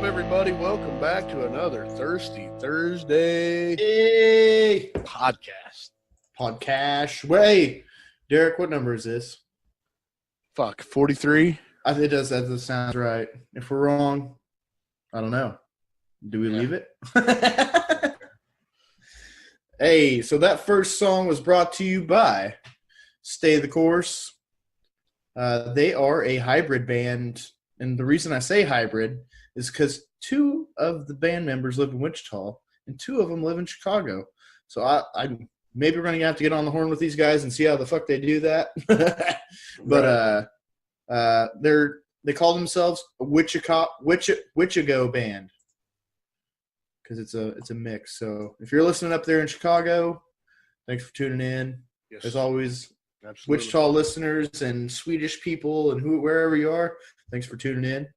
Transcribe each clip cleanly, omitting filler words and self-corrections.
everybody? Welcome back to another Thirsty Thursday podcast. Wait, Derek, what number is this? 43? I think that sounds right. If we're wrong, I don't know. Do we leave it? Hey, so that first song was brought to you by Stay the Course. They are a hybrid band, and the reason I say hybrid is because two of the band members live in Wichita, and two of them live in Chicago. So I maybe we're going to have to get on the horn with these guys and see how the fuck they do that. But they call themselves a Wichigo band because it's a mix. So if you're listening up there in Chicago, thanks for tuning in. Yes. As always, Absolutely. Wichita listeners and Swedish people and wherever you are, thanks for tuning in.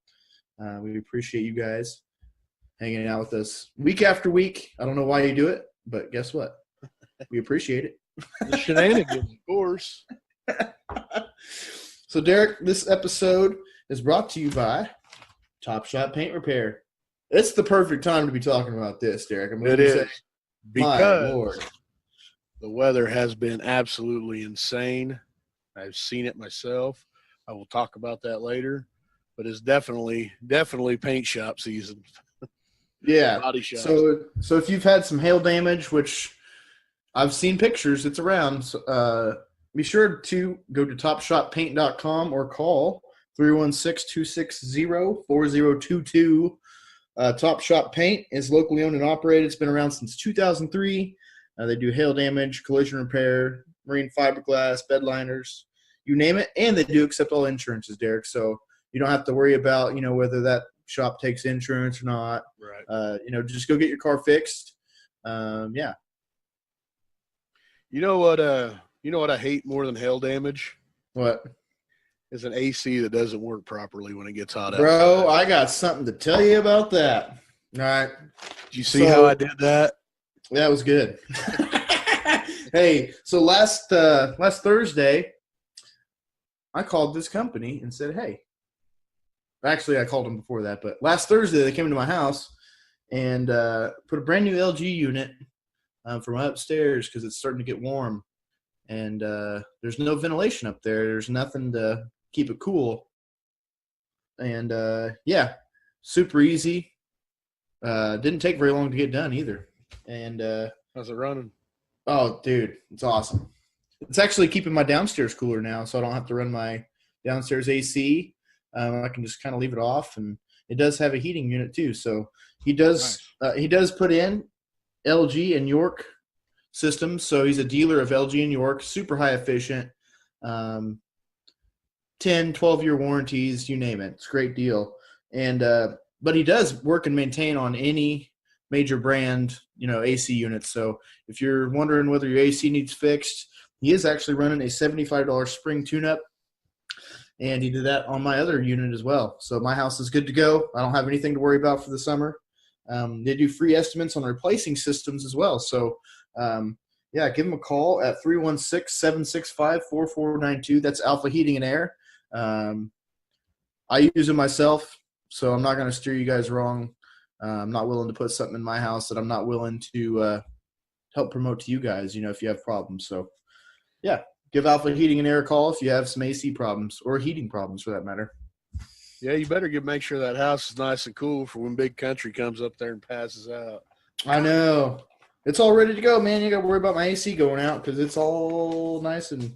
We appreciate you guys hanging out with us week after week. I don't know why you do it, but guess what? We appreciate it. The shenanigans, of course. So, Derek, this episode is brought to you by Top Shot Paint Repair. It's the perfect time to be talking about this, Derek. It is. Because Lord. the weather has been absolutely insane. I've seen it myself. I will talk about that later. But it's definitely paint shop season. Yeah. Body shop. So if you've had some hail damage, which I've seen pictures, it's around, be sure to go to topshotpaint.com or call 316-260-4022. Top Shot Paint is locally owned and operated. It's been around since 2003. They do hail damage, collision repair, marine fiberglass, bed liners, you name it, and they do accept all insurances, Derek. So you don't have to worry about, whether that shop takes insurance or not. Right. Just go get your car fixed. Yeah. You know what I hate more than hail damage? What? Is an AC that doesn't work properly when it gets hot out. Bro, I got something to tell you about that. All right. Did you see how I did that? That was good. Hey, so last Thursday, I called this company and said, hey. Actually, I called them before that, but last Thursday they came to my house and put a brand new LG unit for my upstairs because it's starting to get warm. And there's no ventilation up there. There's nothing to keep it cool. And, super easy. Didn't take very long to get done either. And how's it running? Oh, dude, it's awesome. It's actually keeping my downstairs cooler now, so I don't have to run my downstairs AC. I can just kind of leave it off, and it does have a heating unit too. So he does put in LG and York systems. So he's a dealer of LG and York, super high efficient, 10, 12-year warranties, you name it. It's a great deal. And but he does work and maintain on any major brand, AC units. So if you're wondering whether your AC needs fixed, he is actually running a $75 spring tune-up. And he did that on my other unit as well. So my house is good to go. I don't have anything to worry about for the summer. They do free estimates on replacing systems as well. So, give them a call at 316-765-4492. That's Alpha Heating and Air. I use it myself, so I'm not going to steer you guys wrong. I'm not willing to put something in my house that I'm not willing to help promote to you guys, if you have problems. So, yeah. Give Alpha Heating and Air a call if you have some AC problems or heating problems for that matter. Yeah, you better make sure that house is nice and cool for when Big Country comes up there and passes out. I know. It's all ready to go, man. You got to worry about my AC going out because it's all nice and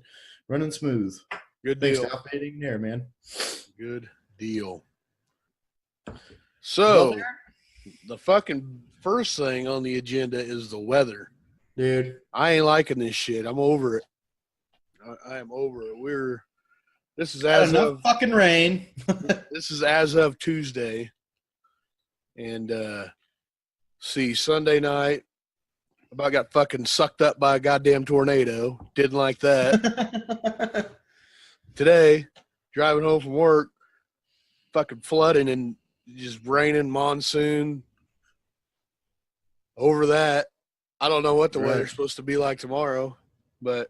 running smooth. Good deal. Thanks to Alpha Heating and Air, man. Good deal. So, the fucking first thing on the agenda is the weather. Dude. I ain't liking this shit. I'm over it. I am over it. This is as of fucking rain. This is as of Tuesday. And Sunday night, about got fucking sucked up by a goddamn tornado. Didn't like that. Today, driving home from work, fucking flooding and just raining, monsoon. Over that, I don't know what the weather's supposed to be like tomorrow, but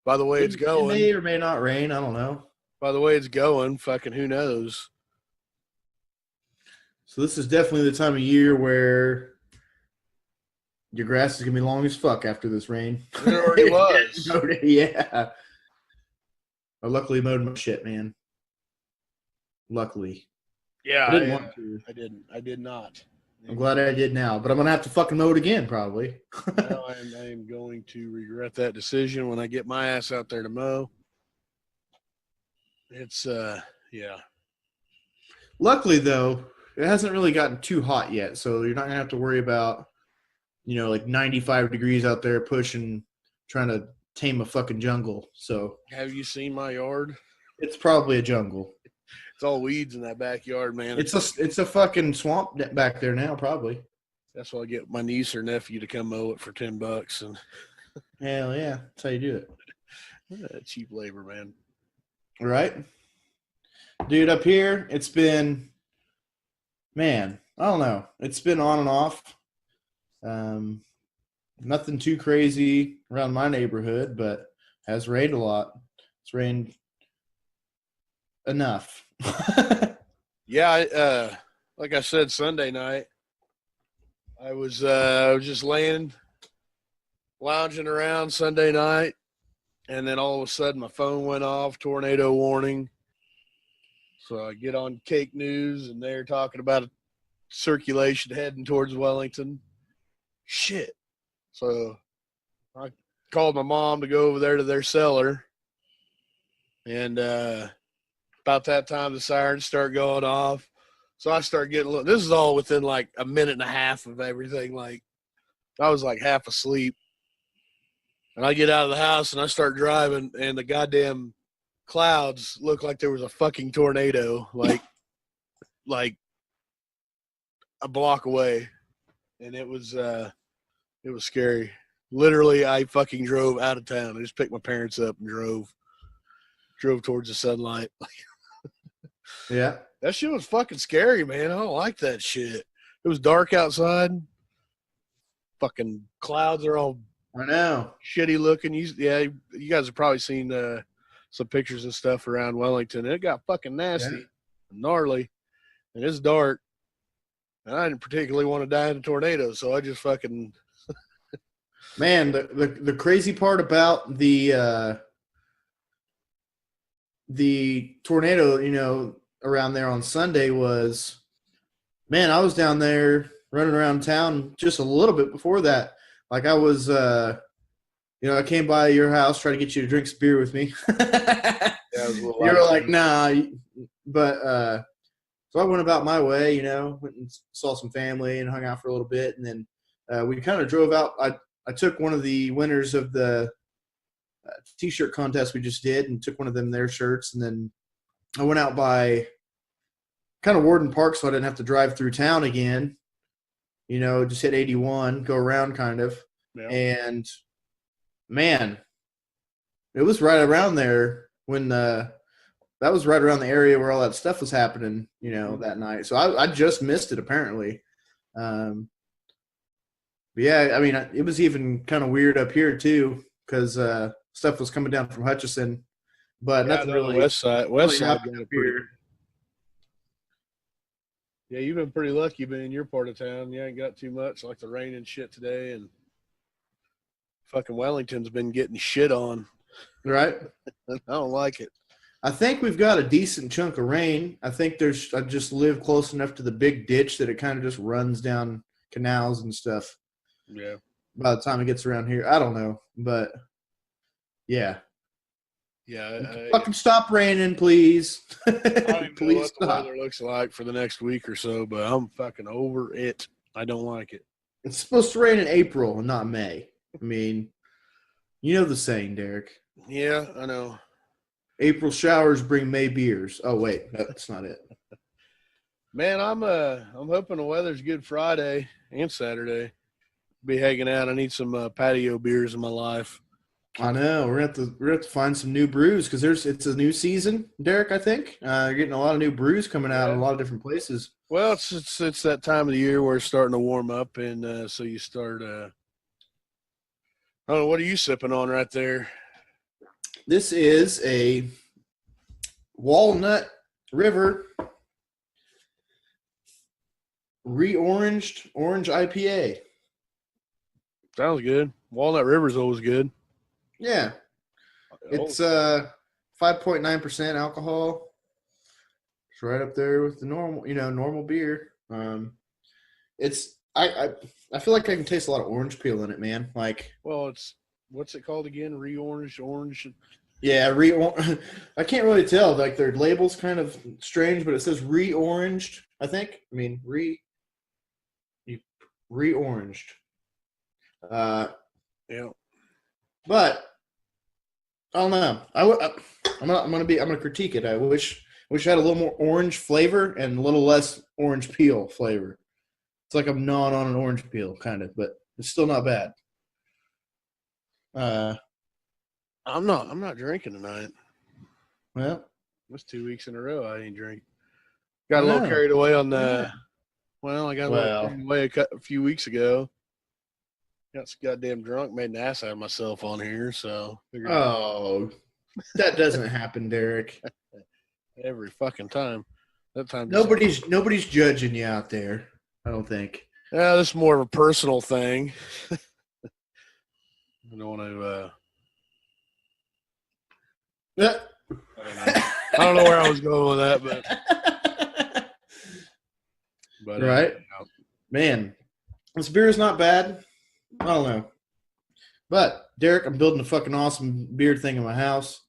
by the way it's going. It may or may not rain. I don't know. By the way it's going, fucking who knows? So this is definitely the time of year where your grass is gonna be long as fuck after this rain. It already was. Yeah. I luckily mowed my shit, man. Luckily. Yeah, I didn't want to. I didn't. I did not. I'm glad I did now, but I'm gonna have to fucking mow it again probably. Now I am going to regret that decision when I get my ass out there to mow. It's yeah. Luckily though, it hasn't really gotten too hot yet, so you're not gonna have to worry about, like 95 degrees out there pushing, trying to tame a fucking jungle. So Have you seen my yard? it's probably a jungle. It's all weeds in that backyard, man. It's a fucking swamp back there now, probably. That's why I get my niece or nephew to come mow it for $10 and Hell yeah, that's how you do it. cheap labor, man. Right, dude. Up here, it's been, man, I don't know. It's been on and off. Nothing too crazy around my neighborhood, but has rained a lot. It's rained enough. Yeah, like I said, Sunday night, I was just lounging around Sunday night, and then all of a sudden my phone went off, tornado warning. So I get on Cake News, and they're talking about a circulation heading towards Wellington. Shit. So I called my mom to go over there to their cellar, and about that time the sirens start going off. So I start getting this is all within like a minute and a half of everything. Like I was like half asleep. And I get out of the house and I start driving, and the goddamn clouds look like there was a fucking tornado, like a block away. And it was scary. Literally, I fucking drove out of town. I just picked my parents up and drove towards the sunlight. Yeah. That shit was fucking scary, man. I don't like that shit. It was dark outside. Fucking clouds are all I know. shitty looking. You guys have probably seen some pictures and stuff around Wellington. It got fucking nasty, gnarly, and it's dark. And I didn't particularly want to die in a tornado, so I just fucking. Man, the crazy part about the tornado, around there on Sunday was, man, I was down there running around town just a little bit before that. Like I was, I came by your house, tried to get you to drink some beer with me. You were like, nah. But so I went about my way, went and saw some family and hung out for a little bit. And then we kind of drove out. I took one of the winners of the T-shirt contest we just did and took one of them their shirts. And then I went out by kind of Warden Park so I didn't have to drive through town again. Just hit 81, go around kind of. Yeah. And, man, it was right around there when that was right around the area where all that stuff was happening, that night. So I just missed it apparently. But yeah, I mean, it was even kind of weird up here too because stuff was coming down from Hutchison, but nothing really. West side got up here. Yeah, you've been pretty lucky being in your part of town. You ain't got too much like the rain and shit today, and fucking Wellington's been getting shit on. Right. I don't like it. I think we've got a decent chunk of rain. I think I just live close enough to the big ditch that it kind of just runs down canals and stuff. Yeah. By the time it gets around here, I don't know, but yeah. Yeah. Fucking stop raining, please. I don't please know what stop. the weather looks like for the next week or so, but I'm fucking over it. I don't like it. It's supposed to rain in April and not May. I mean, you know the saying, Derek. Yeah, I know. April showers bring May beers. Oh wait, that's not it. Man, I'm hoping the weather's good Friday and Saturday. Be hanging out. I need some patio beers in my life. I know we're gonna have to find some new brews because it's a new season, Derek. I think you're getting a lot of new brews coming out in a lot of different places. Well, it's that time of the year where it's starting to warm up, and so you start. I don't know, what are you sipping on right there? This is a Walnut River Re-oranged orange IPA. Sounds good. Walnut River's always good. Yeah. It's 5.9% alcohol. It's right up there with the normal beer. I feel like I can taste a lot of orange peel in it, man. Like, well, it's what's it called again? Re-orange, orange. yeah, I can't really tell. Like their label's kind of strange, but it says re-oranged. I think. I mean re-oranged. Yeah. But I don't know. I'm gonna critique it. I wish it had a little more orange flavor and a little less orange peel flavor. It's like I'm gnawing on an orange peel, kind of, but it's still not bad. I'm not drinking tonight. Well, That's 2 weeks in a row I ain't drink. Got a little carried away on the. Well, I got a little carried away a few weeks ago. Got goddamn drunk, made an ass out of myself on here. So. Oh, that doesn't happen, Derek. Every fucking time. That time. Nobody's judging you out there. I don't think. Yeah, this is more of a personal thing. I don't want to. I don't know where I was going with that, but right, man, this beer is not bad. I don't know, but Derek, I'm building a fucking awesome beer thing in my house,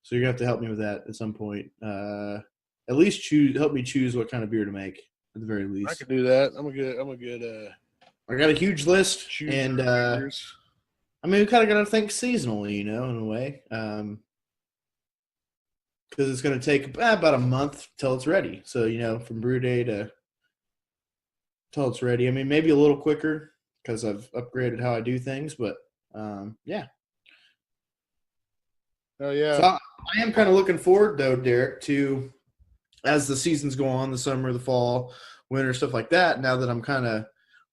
so you're gonna have to help me with that at some point. At least help me choose what kind of beer to make at the very least. I could do that. I'm a good. I got a huge list, and I mean, we kind of got to think seasonally, in a way. Because it's going to take about a month till it's ready. So, from brew day till it's ready. I mean, maybe a little quicker because I've upgraded how I do things, but yeah. Oh, yeah. So I am kind of looking forward, though, Derek, to as the seasons go on, the summer, the fall, winter, stuff like that, now that I'm kind of a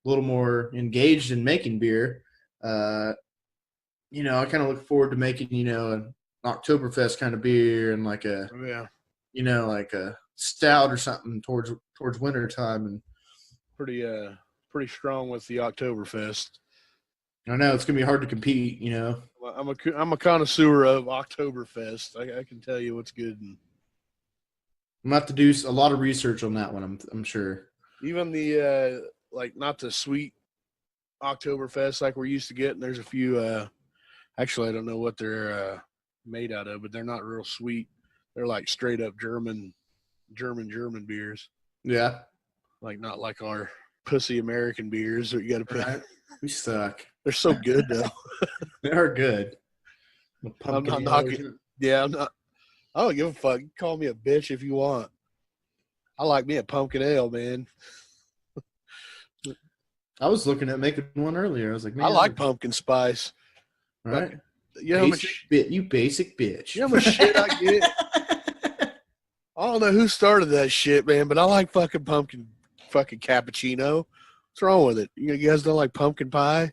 little more engaged in making beer, I kind of look forward to making, an Oktoberfest kind of beer and like a, like a stout or something towards winter time, and pretty strong with the Oktoberfest. I know it's gonna be hard to compete. I'm a connoisseur of Oktoberfest. I can tell you what's good. And I'm gonna have to do a lot of research on that one. I'm sure. Even the not the sweet Oktoberfest like we're used to getting. There's a few. Actually, I don't know what they're made out of, but they're not real sweet. They're like straight up German beers. Yeah. Like not like our pussy American beers that you got to put. Right. We suck. They're so good though. They are good. I'm not knocking. Yeah, I'm not. I don't give a fuck. Call me a bitch if you want. I like me a pumpkin ale, man. I was looking at making one earlier. I was like, man, I like pumpkin spice. All right. You know how much you basic bitch. You know how much shit I get? I don't know who started that shit, man, but I like fucking pumpkin fucking cappuccino. What's wrong with it? You guys don't like pumpkin pie?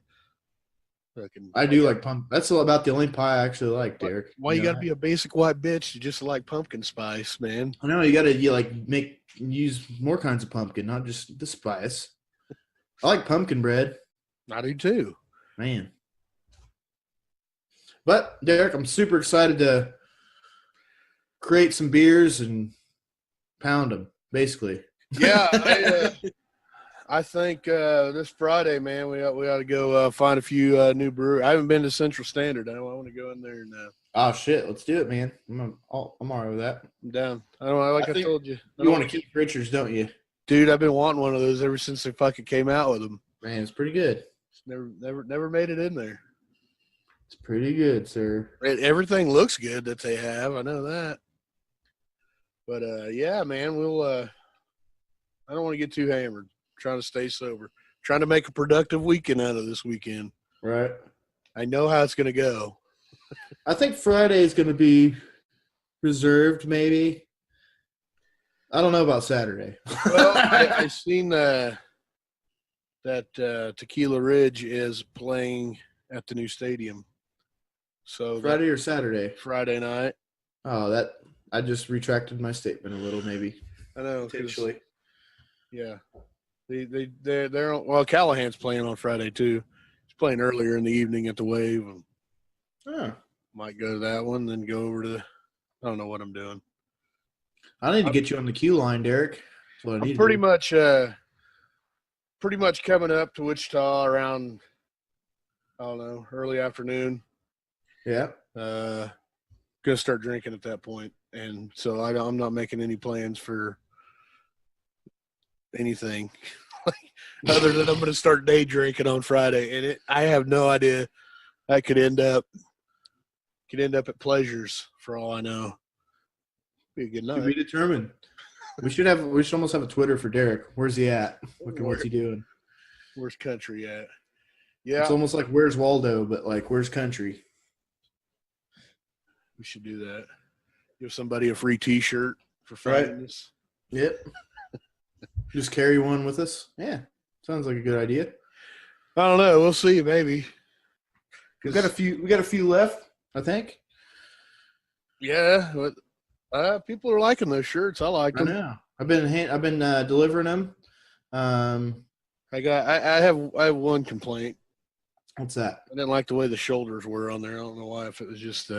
I do like pumpkin. That's about the only pie I actually like, Derek. Why you gotta be a basic white bitch? You just like pumpkin spice, man. I know you gotta use more kinds of pumpkin, not just the spice. I like pumpkin bread. I do too, man. But Derek, I'm super excited to create some beers and pound them, basically. Yeah, I think this Friday, man, we ought to go find a few new breweries. I haven't been to Central Standard. I want to go in there and. Oh shit, let's do it, man. I'm all right with that. I'm down. I don't know, I told you. You want to keep Richards, don't you? Dude, I've been wanting one of those ever since they fucking came out with them. Man, it's pretty good. It's never made it in there. It's pretty good, sir. Everything looks good that they have. I know that. But yeah, man, we'll. I don't want to get too hammered. I'm trying to stay sober. Trying to make a productive weekend out of this weekend. Right. I know how it's going to go. I think Friday is going to be reserved, maybe. I don't know about Saturday. Well, I seen that Tequila Ridge is playing at the new stadium. So Friday or Saturday? Friday night. Oh, I just retracted my statement a little, maybe. I know. Potentially. Yeah. They're well. Callahan's playing on Friday too. He's playing earlier in the evening at the Wave. Might go to that one, then go over to the. I don't know what I'm doing. I need to get you on the queue line, Derek. I'm pretty much coming up to Wichita around, I don't know, early afternoon. Yeah. Gonna start drinking at that point, and so I'm not making any plans for anything other than I'm gonna start day drinking on Friday, and I have no idea. I could end up at Pleasures for all I know. Be a good night. To be determined. We should almost have a Twitter for Derek. Where's he at? What's he doing? Where's country at? Yeah. It's almost like Where's Waldo, but like where's country? We should do that. Give somebody a free T-shirt for finding us. Yep. Just carry one with us. Yeah. Sounds like a good idea. I don't know. We'll see, maybe. We got a few left, I think. Yeah, but people are liking those shirts. I like them. I know. I've been delivering them. I have one complaint. What's that? I didn't like the way the shoulders were on there. I don't know why. If it was just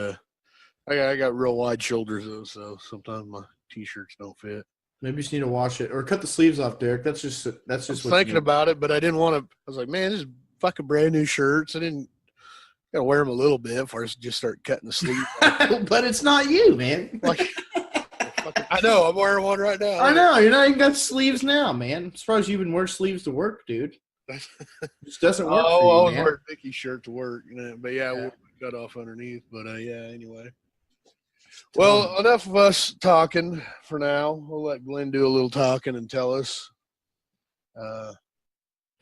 I got real wide shoulders though, so sometimes my T-shirts don't fit. Maybe you just need to wash it or cut the sleeves off, Derek. That's just. I was thinking about it, but I didn't want to. I was like, man, this is fucking brand new shirts. I didn't. Gotta wear them a little bit before I just start cutting the sleeves. But it's not you, man. I know. I'm wearing one right now. I know. You're not even got sleeves now, man. I'm surprised you even wear sleeves to work, dude. It just doesn't work. I always wear a Dickie shirt to work, but we'll cut off underneath. But anyway. Well, enough of us talking for now. We'll let Glenn do a little talking and tell us.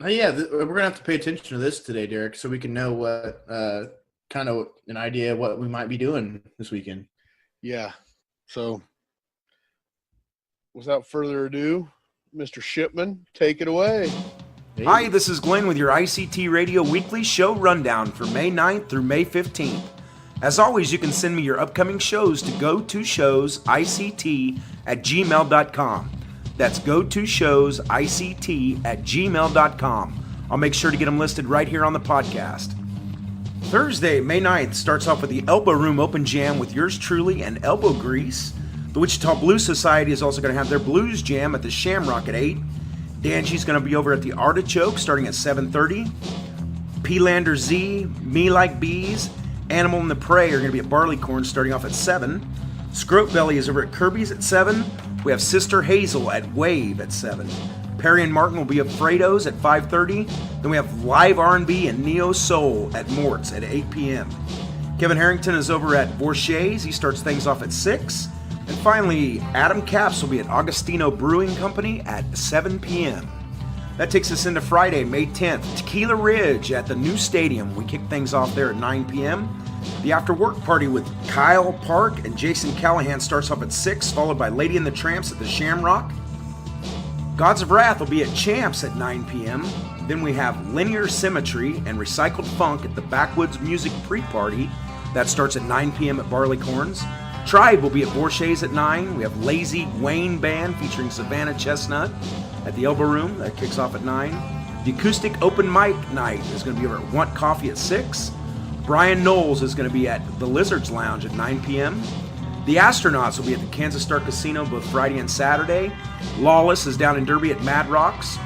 We're gonna have to pay attention to this today, Derek, so we can know what kind of an idea of what we might be doing this weekend. Yeah. So, without further ado, Mr. Shipman, take it away. Hey. Hi, this is Glenn with your ICT Radio Weekly Show Rundown for May 9th through May 15th. As always, you can send me your upcoming shows to gotoshowsict@gmail.com. That's gotoshowsict@gmail.com. I'll make sure to get them listed right here on the podcast. Thursday, May 9th, starts off with the Elbow Room Open Jam with yours truly and Elbow Grease. The Wichita Blues Society is also going to have their Blues Jam at the Shamrock at 8. Danji's going to be over at the Artichoke starting at 7:30. P-Lander Z, Me Like Bees, Animal and the Prey are going to be at Barleycorn starting off at 7. Scrote Belly is over at Kirby's at 7. We have Sister Hazel at Wave at 7. Perry and Martin will be at Fredo's at 5:30. Then we have live R&B and Neo Soul at Mort's at 8 p.m. Kevin Harrington is over at Vorshay's. He starts things off at 6. And finally, Adam Capps will be at Augustino Brewing Company at 7 p.m. That takes us into Friday, May 10th. Tequila Ridge at the new stadium. We kick things off there at 9 p.m. The after-work party with Kyle Park and Jason Callahan starts off at 6, followed by Lady and the Tramps at the Shamrock. Gods of Wrath will be at Champs at 9 p.m. Then we have Linear Symmetry and Recycled Funk at the Backwoods Music Pre-Party. That starts at 9 p.m. at Barleycorns. Tribe will be at Vorshay's at 9. We have Lazy Wayne Band featuring Savannah Chestnut at the Elbow Room. That kicks off at 9. The Acoustic Open Mic Night is going to be over at Want Coffee at 6. Brian Knowles is going to be at the Lizards Lounge at 9 p.m. The Astronauts will be at the Kansas Star Casino both Friday and Saturday. Lawless is down in Derby at Mad Rocks.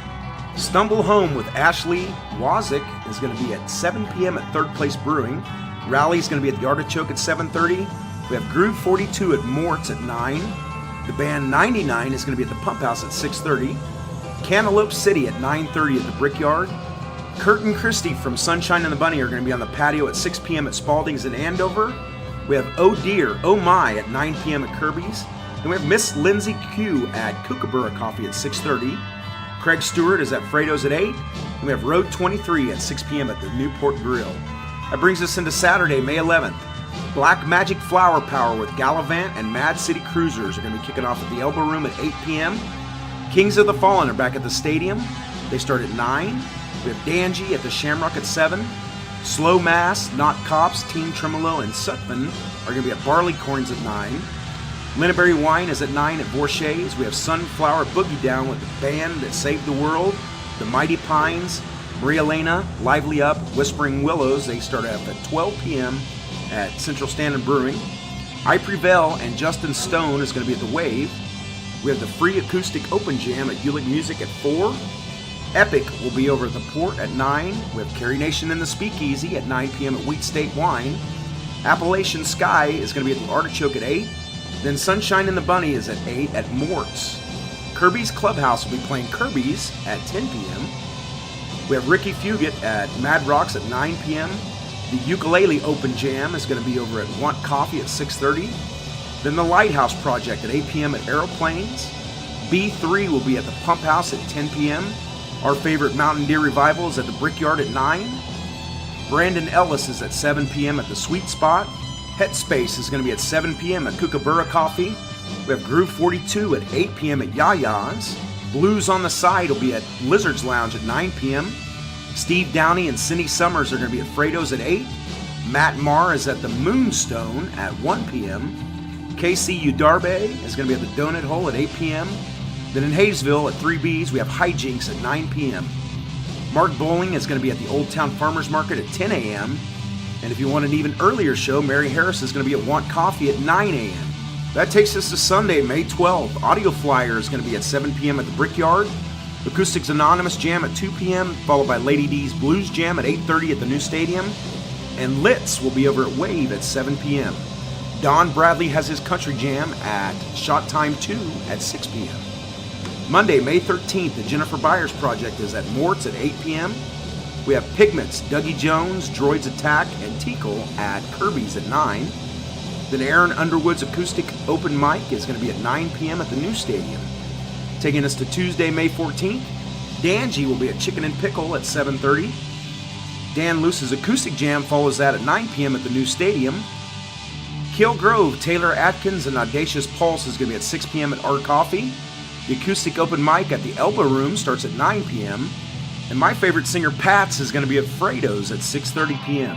Stumble Home with Ashley Wazik is going to be at 7 p.m. at Third Place Brewing. Rally is going to be at the Artichoke at 7:30. We have Groove 42 at Mort's at 9. The band 99 is going to be at the Pump House at 6:30. Cantaloupe City at 9:30 at the Brickyard. Kurt and Christy from Sunshine and the Bunny are going to be on the patio at 6 p.m. at Spalding's in Andover. We have Oh Dear, Oh My at 9 p.m. at Kirby's. Then we have Miss Lindsay Q at Kookaburra Coffee at 6:30. Craig Stewart is at Fredo's at 8. And we have Road 23 at 6 p.m. at the Newport Grill. That brings us into Saturday, May 11th. Black Magic Flower Power with Gallivant and Mad City Cruisers are going to be kicking off at the Elbow Room at 8 p.m. Kings of the Fallen are back at the stadium. They start at 9. We have Danji at the Shamrock at 7. Slow Mass, Not Cops, Team Tremolo, and Sutphin are going to be at Barleycorns at 9. Linneberry Wine is at 9 at Borchet's. We have Sunflower Boogie Down with the band that saved the world, the Mighty Pines, Maria Elena, Lively Up, Whispering Willows. They start up at 12 p.m. at Central Standard Brewing. I Prevail and Justin Stone is going to be at the Wave. We have the free acoustic open jam at Ulick Music at 4. Epic will be over at the Port at 9. We have Carrie Nation in the Speakeasy at 9 p.m. at Wheat State Wine. Appalachian Sky is going to be at the Artichoke at 8. Then Sunshine and the Bunny is at 8 at Mort's. Kirby's Clubhouse will be playing Kirby's at 10 p.m. We have Ricky Fugit at Mad Rocks at 9 p.m. The Ukulele Open Jam is going to be over at Want Coffee at 6:30. Then the Lighthouse Project at 8 p.m. at Aeroplanes. B3 will be at the Pump House at 10 p.m. Our favorite Mountain Deer Revival is at the Brickyard at 9. Brandon Ellis is at 7 p.m. at the Sweet Spot. Headspace is going to be at 7 p.m. at Kookaburra Coffee. We have Groove 42 at 8 p.m. at Yaya's. Blues on the Side will be at Lizard's Lounge at 9 p.m. Steve Downey and Cindy Summers are going to be at Fredo's at 8. Matt Marr is at the Moonstone at 1 p.m. KC Udarbe is going to be at the Donut Hole at 8 p.m. Then in Hayesville at 3B's, we have Hijinks at 9 p.m. Mark Bowling is going to be at the Old Town Farmers Market at 10 a.m. And if you want an even earlier show, Mary Harris is going to be at Want Coffee at 9 a.m. That takes us to Sunday, May 12th. Audio Flyer is going to be at 7 p.m. at the Brickyard. Acoustics Anonymous Jam at 2 p.m., followed by Lady D's Blues Jam at 8:30 at the new stadium. And Litz will be over at Wave at 7 p.m. Don Bradley has his Country Jam at Shot Time 2 at 6 p.m. Monday, May 13th, the Jennifer Byers Project is at Mort's at 8 p.m. We have Pigments, Dougie Jones, Droids Attack, and Tickle at Kirby's at 9. Then Aaron Underwood's Acoustic Open Mic is going to be at 9 p.m. at the new stadium. Taking us to Tuesday, May 14th, Danji will be at Chicken and Pickle at 7:30. Dan Luce's Acoustic Jam follows that at 9 p.m. at the new stadium. Kill Grove, Taylor Atkins, and Audacious Pulse is going to be at 6 p.m. at Art Coffee. The Acoustic Open Mic at the Elbow Room starts at 9 p.m. And my favorite singer, Pats, is going to be at Fredo's at 6:30 p.m.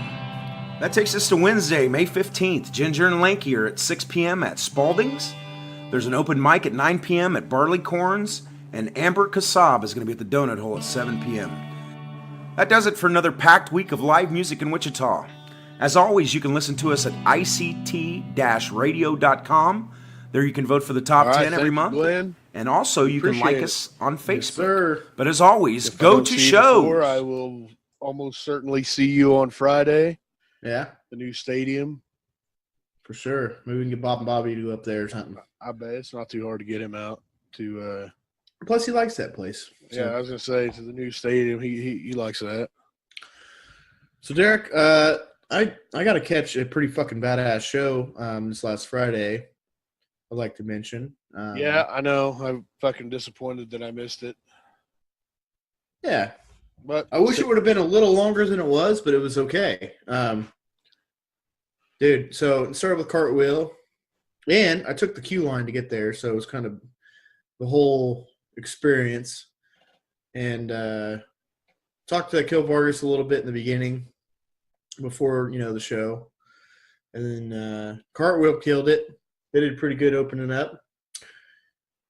That takes us to Wednesday, May 15th. Ginger and Lanky are at 6 p.m. at Spalding's. There's an open mic at 9 p.m. at Barleycorns. And Amber Kassab is going to be at the Donut Hole at 7 p.m. That does it for another packed week of live music in Wichita. As always, you can listen to us at ict-radio.com. There you can vote for the top 10 every month. Glenn. And also, you can like Appreciate us on Facebook. Yes, sir. But as always, If I go don't to see you shows. before, I will almost certainly see you on Friday, Yeah, the new stadium. for sure. Maybe we can get Bob and Bobby to go up there or something. I bet it's not too hard to get him out to. Plus, he likes that place. So. Yeah, I was gonna say to the new stadium. He likes that. So Derek, I got to catch a pretty fucking badass show this last Friday. I'd like to mention. Yeah, I know. I'm fucking disappointed that I missed it. Yeah, But I wish it would have been a little longer than it was, but it was okay. Dude, so it started with Cartwheel, and I took the Q line to get there, so it was kind of the whole experience. And talked to Kill Vargas a little bit in the beginning before, the show. And then Cartwheel killed it. They did pretty good opening up.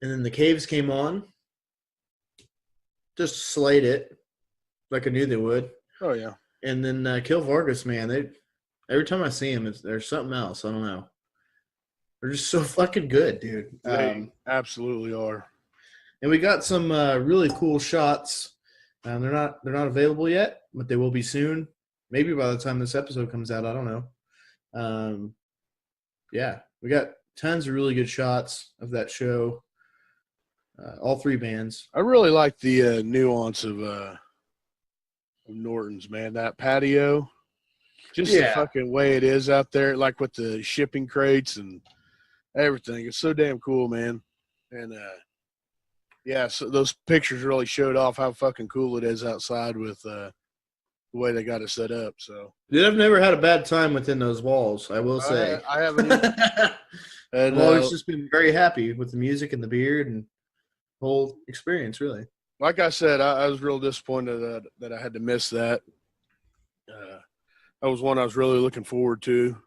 And then the Caves came on. Just slayed it like I knew they would. Oh yeah. And then Kill Vargas, man, every time I see him, there's something else. I don't know. They're just so fucking good, dude. They absolutely are. And we got some really cool shots. They're not available yet, but they will be soon. Maybe by the time this episode comes out, I don't know. Yeah, we got tons of really good shots of that show. All three bands. I really like the nuance of Norton's, man. That patio, just the fucking way it is out there, like with the shipping crates and everything. It's so damn cool, man. And yeah, so those pictures really showed off how fucking cool it is outside with the way they got it set up. So, Dude, I've never had a bad time within those walls, I will say. I haven't. And, I've always just been very happy with the music and the beer and the whole experience, really. like I said, I was real disappointed that I had to miss that. That was one I was really looking forward to.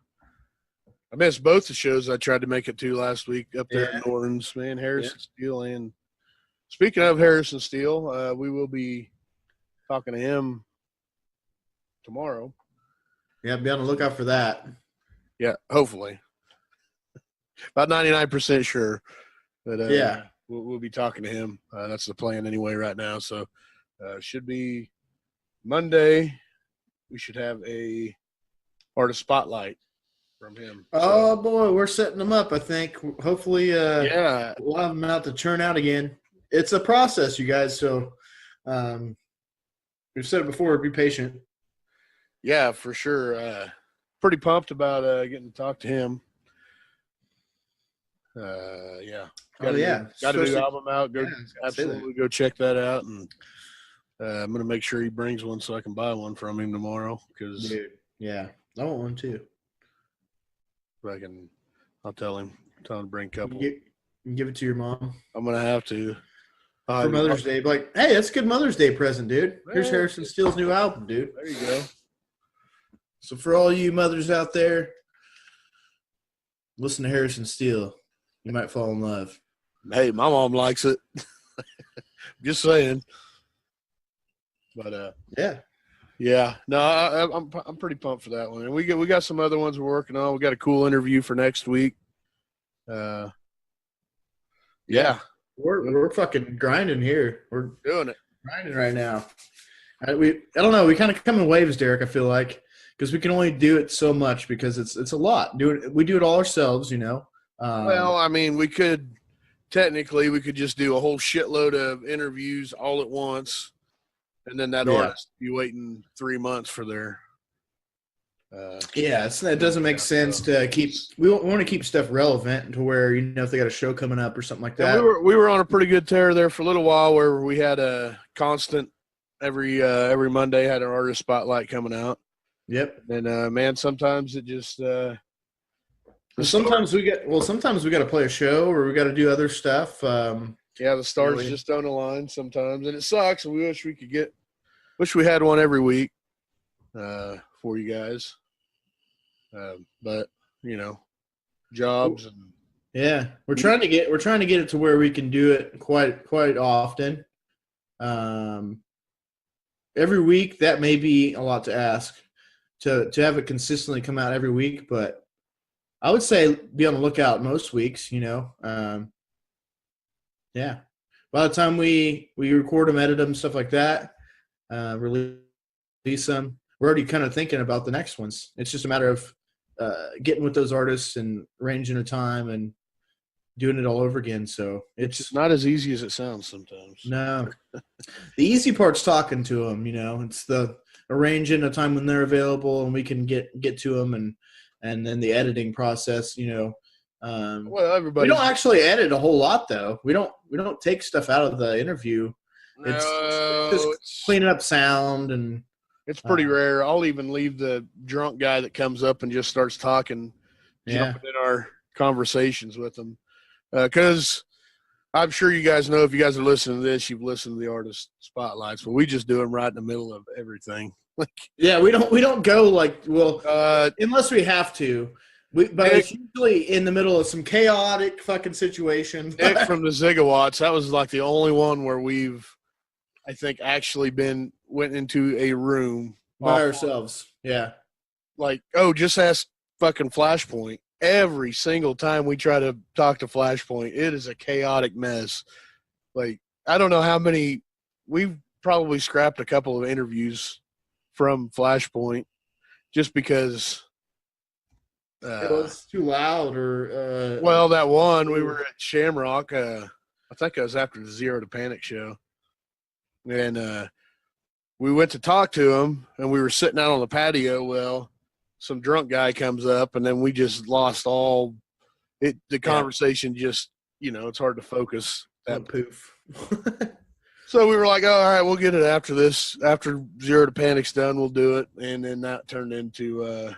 I missed both the shows I tried to make it to last week up there Yeah. in Norton's, man. Harrison Steele. And speaking of Harrison Steele, we will be talking to him tomorrow. Yeah, be on the lookout for that. Yeah, hopefully. About 99% sure. But we'll be talking to him. That's the plan anyway right now. So should be Monday. We should have a artist spotlight from him. Oh, boy, we're setting them up, I think. Hopefully we'll have them out to churn out again. It's a process, you guys, so we've said it before, be patient. Yeah, for sure. Pretty pumped about getting to talk to him. Yeah. Got a new album out. Absolutely go check that out. And I'm going to make sure he brings one so I can buy one from him tomorrow. Dude, yeah. I want one too. I'll tell him to bring a couple. You can give it to your mom. I'm going to have to. For Mother's Day. Be like, hey, that's a good Mother's Day present, dude. Here's Harrison Steele's new album, dude. There you go. So for all you mothers out there, listen to Harrison Steele. You might fall in love. Hey, my mom likes it. Just saying. But yeah. No, I'm pretty pumped for that one. And we got some other ones we're working on. We got a cool interview for next week. Yeah. We're fucking grinding here. We're doing it. Grinding right now. I don't know. We kind of come in waves, Derek. I feel like because we can only do it so much because it's a lot. We do it all ourselves, you know. Well, I mean, we could just do a whole shitload of interviews all at once, and then that artist be waiting 3 months for their. It doesn't make sense to keep. We want to keep stuff relevant to where if they got a show coming up or something like that. We were on a pretty good tear there for a little while where we had a constant every Monday had an artist spotlight coming out. Yep. And man, sometimes it just. Sometimes we got to play a show or we got to do other stuff. The stars just don't align sometimes, and it sucks. And we wish we had one every week for you guys. But jobs and we're trying to get it to where we can do it quite often. Every week that may be a lot to ask to have it consistently come out every week, but I would say be on the lookout most weeks. By the time we record them, edit them, stuff like that, release them, we're already kind of thinking about the next ones. It's just a matter of getting with those artists and arranging a time and doing it all over again. So it's not as easy as it sounds sometimes. No, the easy part's talking to them. It's the arranging a time when they're available and we can get to them, and then the editing process. Well, everybody. We don't actually edit a whole lot though. We don't take stuff out of the interview. It's just cleaning up sound and. It's pretty rare. I'll even leave the drunk guy that comes up and just starts talking, jumping in our conversations with them. Because I'm sure you guys know if you guys are listening to this, you've listened to the artist spotlights, but we just do them right in the middle of everything. We don't go unless we have to. But it's usually in the middle of some chaotic fucking situation. Nick from the Zigawatts, that was like the only one where we've, I think, actually went into a room by ourselves. Yeah. Just ask fucking Flashpoint. Every single time we try to talk to Flashpoint, it is a chaotic mess. I don't know how many we've probably scrapped a couple of interviews from Flashpoint just because it was too loud or that one we were at Shamrock. I think it was after the Zero to Panic show. And we went to talk to him, and we were sitting out on the patio. Well, some drunk guy comes up, and then we just lost all it. The conversation just, it's hard to focus. That poof. So we were like, oh, all right, we'll get it after this. After Zero to Panic's done, we'll do it. And then that turned into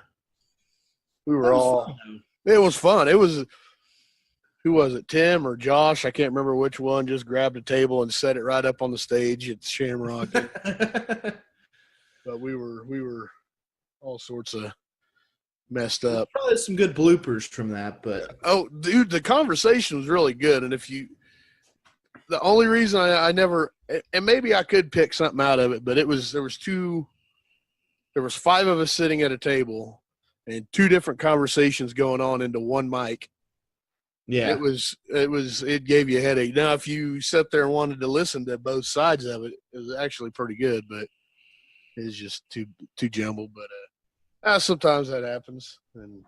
it was fun. It was. Who was it, Tim or Josh? I can't remember which one. Just grabbed a table and set it right up on the stage at Shamrock. But we were all sorts of messed up. Probably some good bloopers from that, but oh, dude, the conversation was really good. And the only reason I never, and maybe I could pick something out of it, but there was 5 of us sitting at a table and 2 different conversations going on into one mic. yeah, It gave you a headache. Now, if you sat there and wanted to listen to both sides of it, it was actually pretty good, but it's just too jumbled. But sometimes that happens. And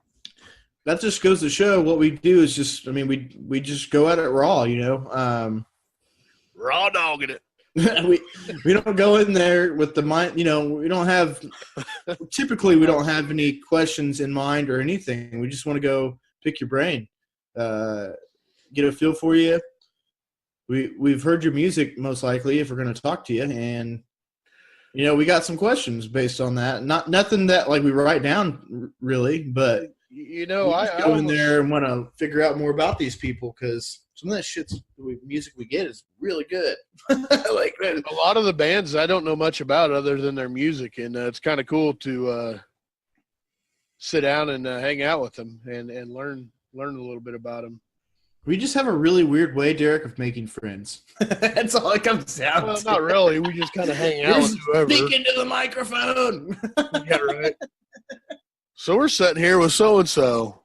that just goes to show what we do is just, I mean, we just go at it raw, you know. raw dogging it. we don't go in there with the mind, you know, we don't have any questions in mind or anything. We just want to go pick your brain, get a feel for you. We've heard your music most likely if we're going to talk to you, and you know, we got some questions based on that. Nothing that like we write down really, but you know, I go in there and want to figure out more about these people because some of that music we get is really good. Like a lot of the bands I don't know much about other than their music, and it's kind of cool to sit down and hang out with them and learn a little bit about them. We just have a really weird way, Derek, of making friends. That's all it comes down to. Not really. We just kind of hang out with whoever. Speak into the microphone. Yeah, right. So we're sitting here with so-and-so.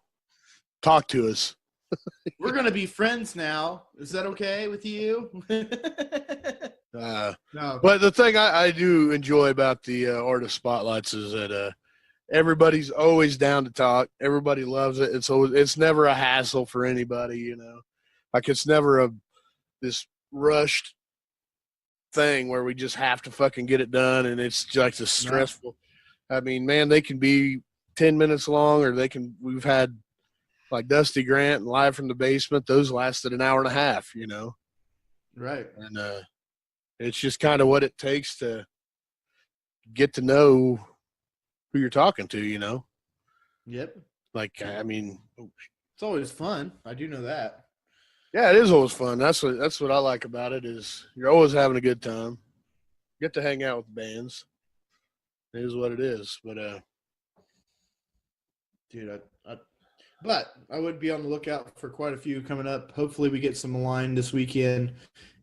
Talk to us. We're going to be friends now. Is that okay with you? No. But the thing I do enjoy about the artist spotlights is that everybody's always down to talk. Everybody loves it. It's never a hassle for anybody, you know. Like it's never this rushed thing where we just have to fucking get it done, and it's like the stressful. I mean, man, they can be 10 minutes long, or we've had like Dusty Grant and Live from the Basement. Those lasted an hour and a half, you know. Right. And it's just kind of what it takes to get to know who you're talking to, you know? Yep. Like, I mean, it's always fun. I do know that. Yeah, it is always fun. That's what I like about it is you're always having a good time. You get to hang out with bands. It is what it is. But dude, but I would be on the lookout for quite a few coming up. Hopefully we get some aligned this weekend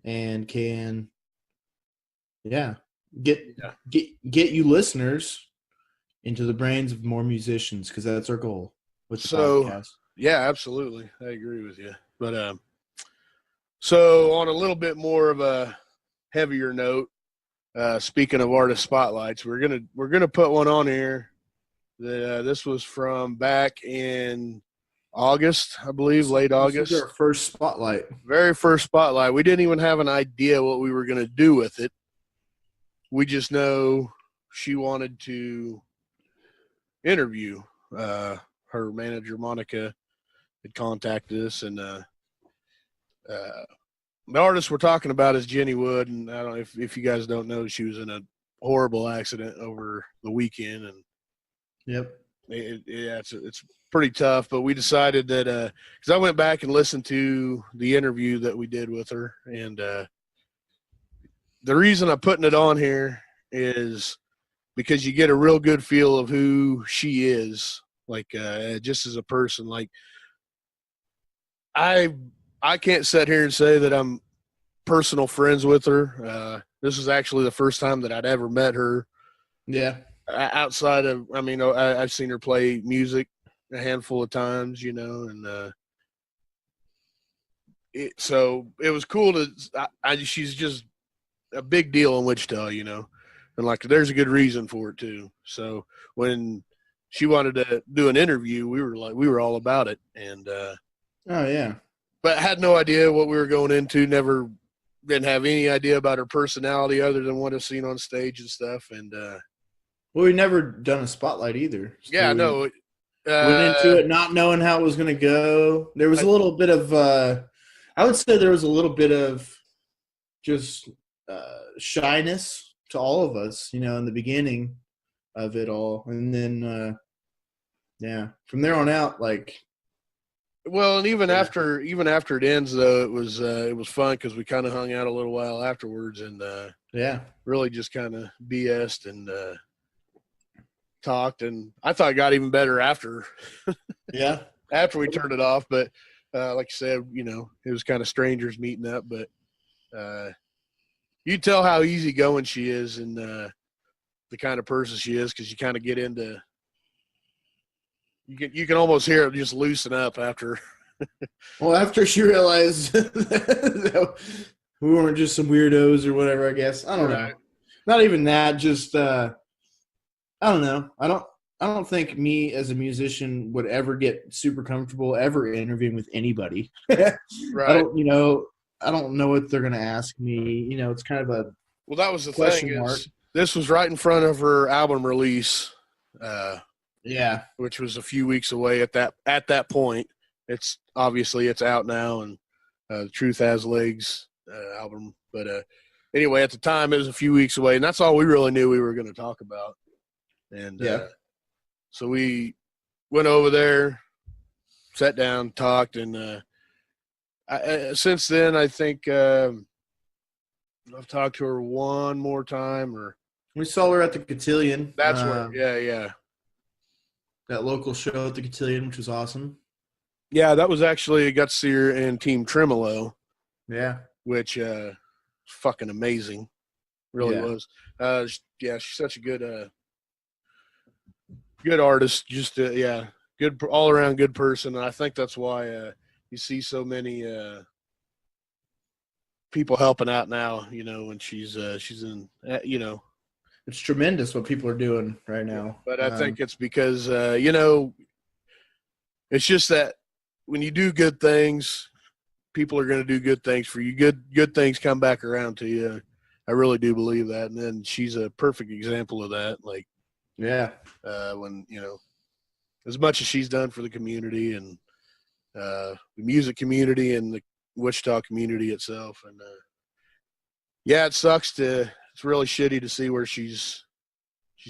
and can get you listeners into the brains of more musicians, because that's our goal with the podcast. Yeah, absolutely. I agree with you. But so on a little bit more of a heavier note, speaking of artist spotlights, we're gonna put one on here. This was from back in August, I believe, late August. This was our first spotlight. Very first spotlight. We didn't even have an idea what we were gonna do with it. We just know she wanted to interview. Her manager Monica had contacted us, and the artist we're talking about is Jenny Wood, and I don't know if you guys don't know, she was in a horrible accident over the weekend, and yep, it's pretty tough. But we decided that because I went back and listened to the interview that we did with her, and the reason I'm putting it on here is because you get a real good feel of who she is, like just as a person. Like I can't sit here and say that I'm personal friends with her. This is actually the first time that I'd ever met her. Yeah. Outside of, I mean, I've seen her play music a handful of times, you know, and so it was cool to. She's just a big deal in Wichita, you know, and like there's a good reason for it too. So when she wanted to do an interview, we were all about it, and oh yeah, but I had no idea what we were going into. Didn't have any idea about her personality other than what I've seen on stage and stuff. And well, we never done a spotlight either. So yeah, no. Went into it not knowing how it was going to go. There was a little bit of, I would say there was a little bit of just shyness to all of us, you know, in the beginning of it all. And then, yeah, from there on out, like. Well, and even after it ends, though, it was fun because we kind of hung out a little while afterwards, and yeah, really just kind of BS'd, and talked, and I thought it got even better after we turned it off. But like I said, you know, it was kind of strangers meeting up. But you tell how easygoing she is and the kind of person she is, because you kind of get into you can almost hear it just loosen up after. Well, after she realized that we weren't just some weirdos or whatever, I guess. I don't know. Not even that. Just I don't know. I don't think me as a musician would ever get super comfortable ever interviewing with anybody. Right. I don't know what they're gonna ask me. You know, it's kind of a that was the question thing. mark. This was right in front of her album release. Which was a few weeks away at that point. It's obviously it's out now, and the Truth Has Legs album. But anyway, at the time it was a few weeks away, and that's all we really knew we were going to talk about. And so we went over there, sat down, talked, and since then I think I've talked to her one more time. Or we saw her at the Cotillion. That's where, that local show at the Cotillion, which was awesome. Yeah, that was actually I got to see her in Team Tremolo. Yeah, which fucking amazing, really was. She's such a good artist. Just good all around good person. And I think that's why you see so many people helping out now. You know, when she's in you know. It's tremendous what people are doing right now. But I think it's because, you know, it's just that when you do good things, people are going to do good things for you. Good things come back around to you. I really do believe that. And then she's a perfect example of that. Like, when, you know, as much as she's done for the community and the music community and the Wichita community itself. And, it sucks it's really shitty to see where she's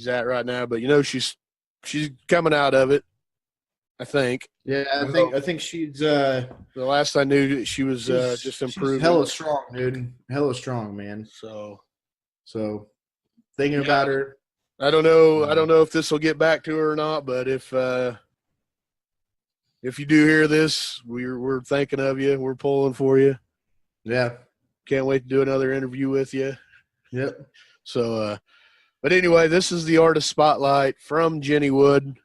at right now, but you know she's coming out of it, I think. Yeah, I think she's the last I knew she was just improving. She's hella strong, dude. Hella strong, man. So thinking about her. I don't know if this will get back to her or not, but if you do hear this, we're thinking of you. We're pulling for you. Yeah. Can't wait to do another interview with you. Yep. So, but anyway, this is the artist spotlight from Jenny Wood.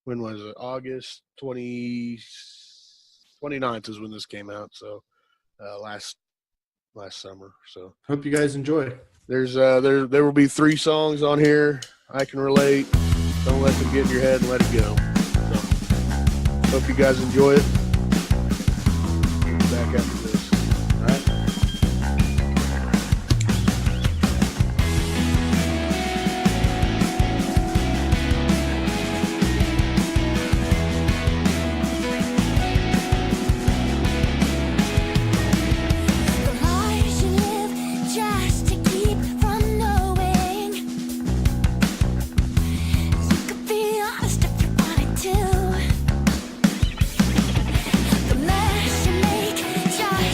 When was it? August 29th is when this came out. So, last summer. So, hope you guys enjoy. There's there will be 3 songs on here. I Can Relate. Don't Let Them Get in Your Head, and Let It Go. So, hope you guys enjoy it. Back after this. All right. Just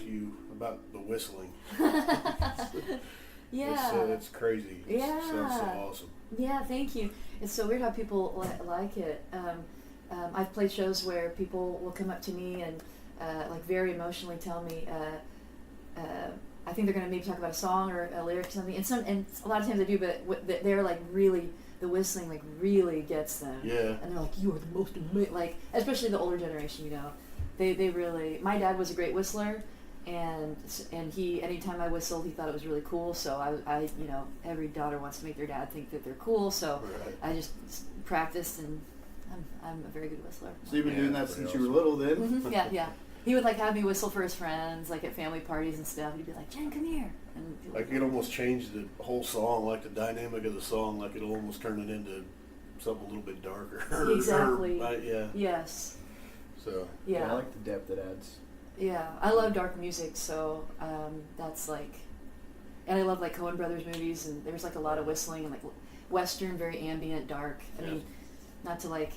you about the whistling. Yeah. It's crazy. It sounds so awesome. Yeah, thank you. It's so weird how people like it. I've played shows where people will come up to me and like very emotionally tell me, I think they're going to maybe talk about a song or a lyric or something. And a lot of times they do, but they're like really, the whistling like really gets them. Yeah. And they're like, you are the most amazing, like, especially the older generation, you know. They really, my dad was a great whistler. And he, anytime I whistled, he thought it was really cool. So I you know, every daughter wants to make their dad think that they're cool. So I just practiced, and I'm a very good whistler. So you've been doing that since you were little, then? Mm-hmm. Yeah. He would like have me whistle for his friends, like at family parties and stuff. He'd be like, "Jen, come here." And like it almost changed the whole song, like the dynamic of the song, like it'll almost turn it into something a little bit darker. Exactly. Yeah. Yes. So. Yeah. I like the depth it adds. Yeah, I love dark music, so that's like, and I love like Coen Brothers movies, and there's like a lot of whistling and like Western, very ambient, dark. I mean, not to like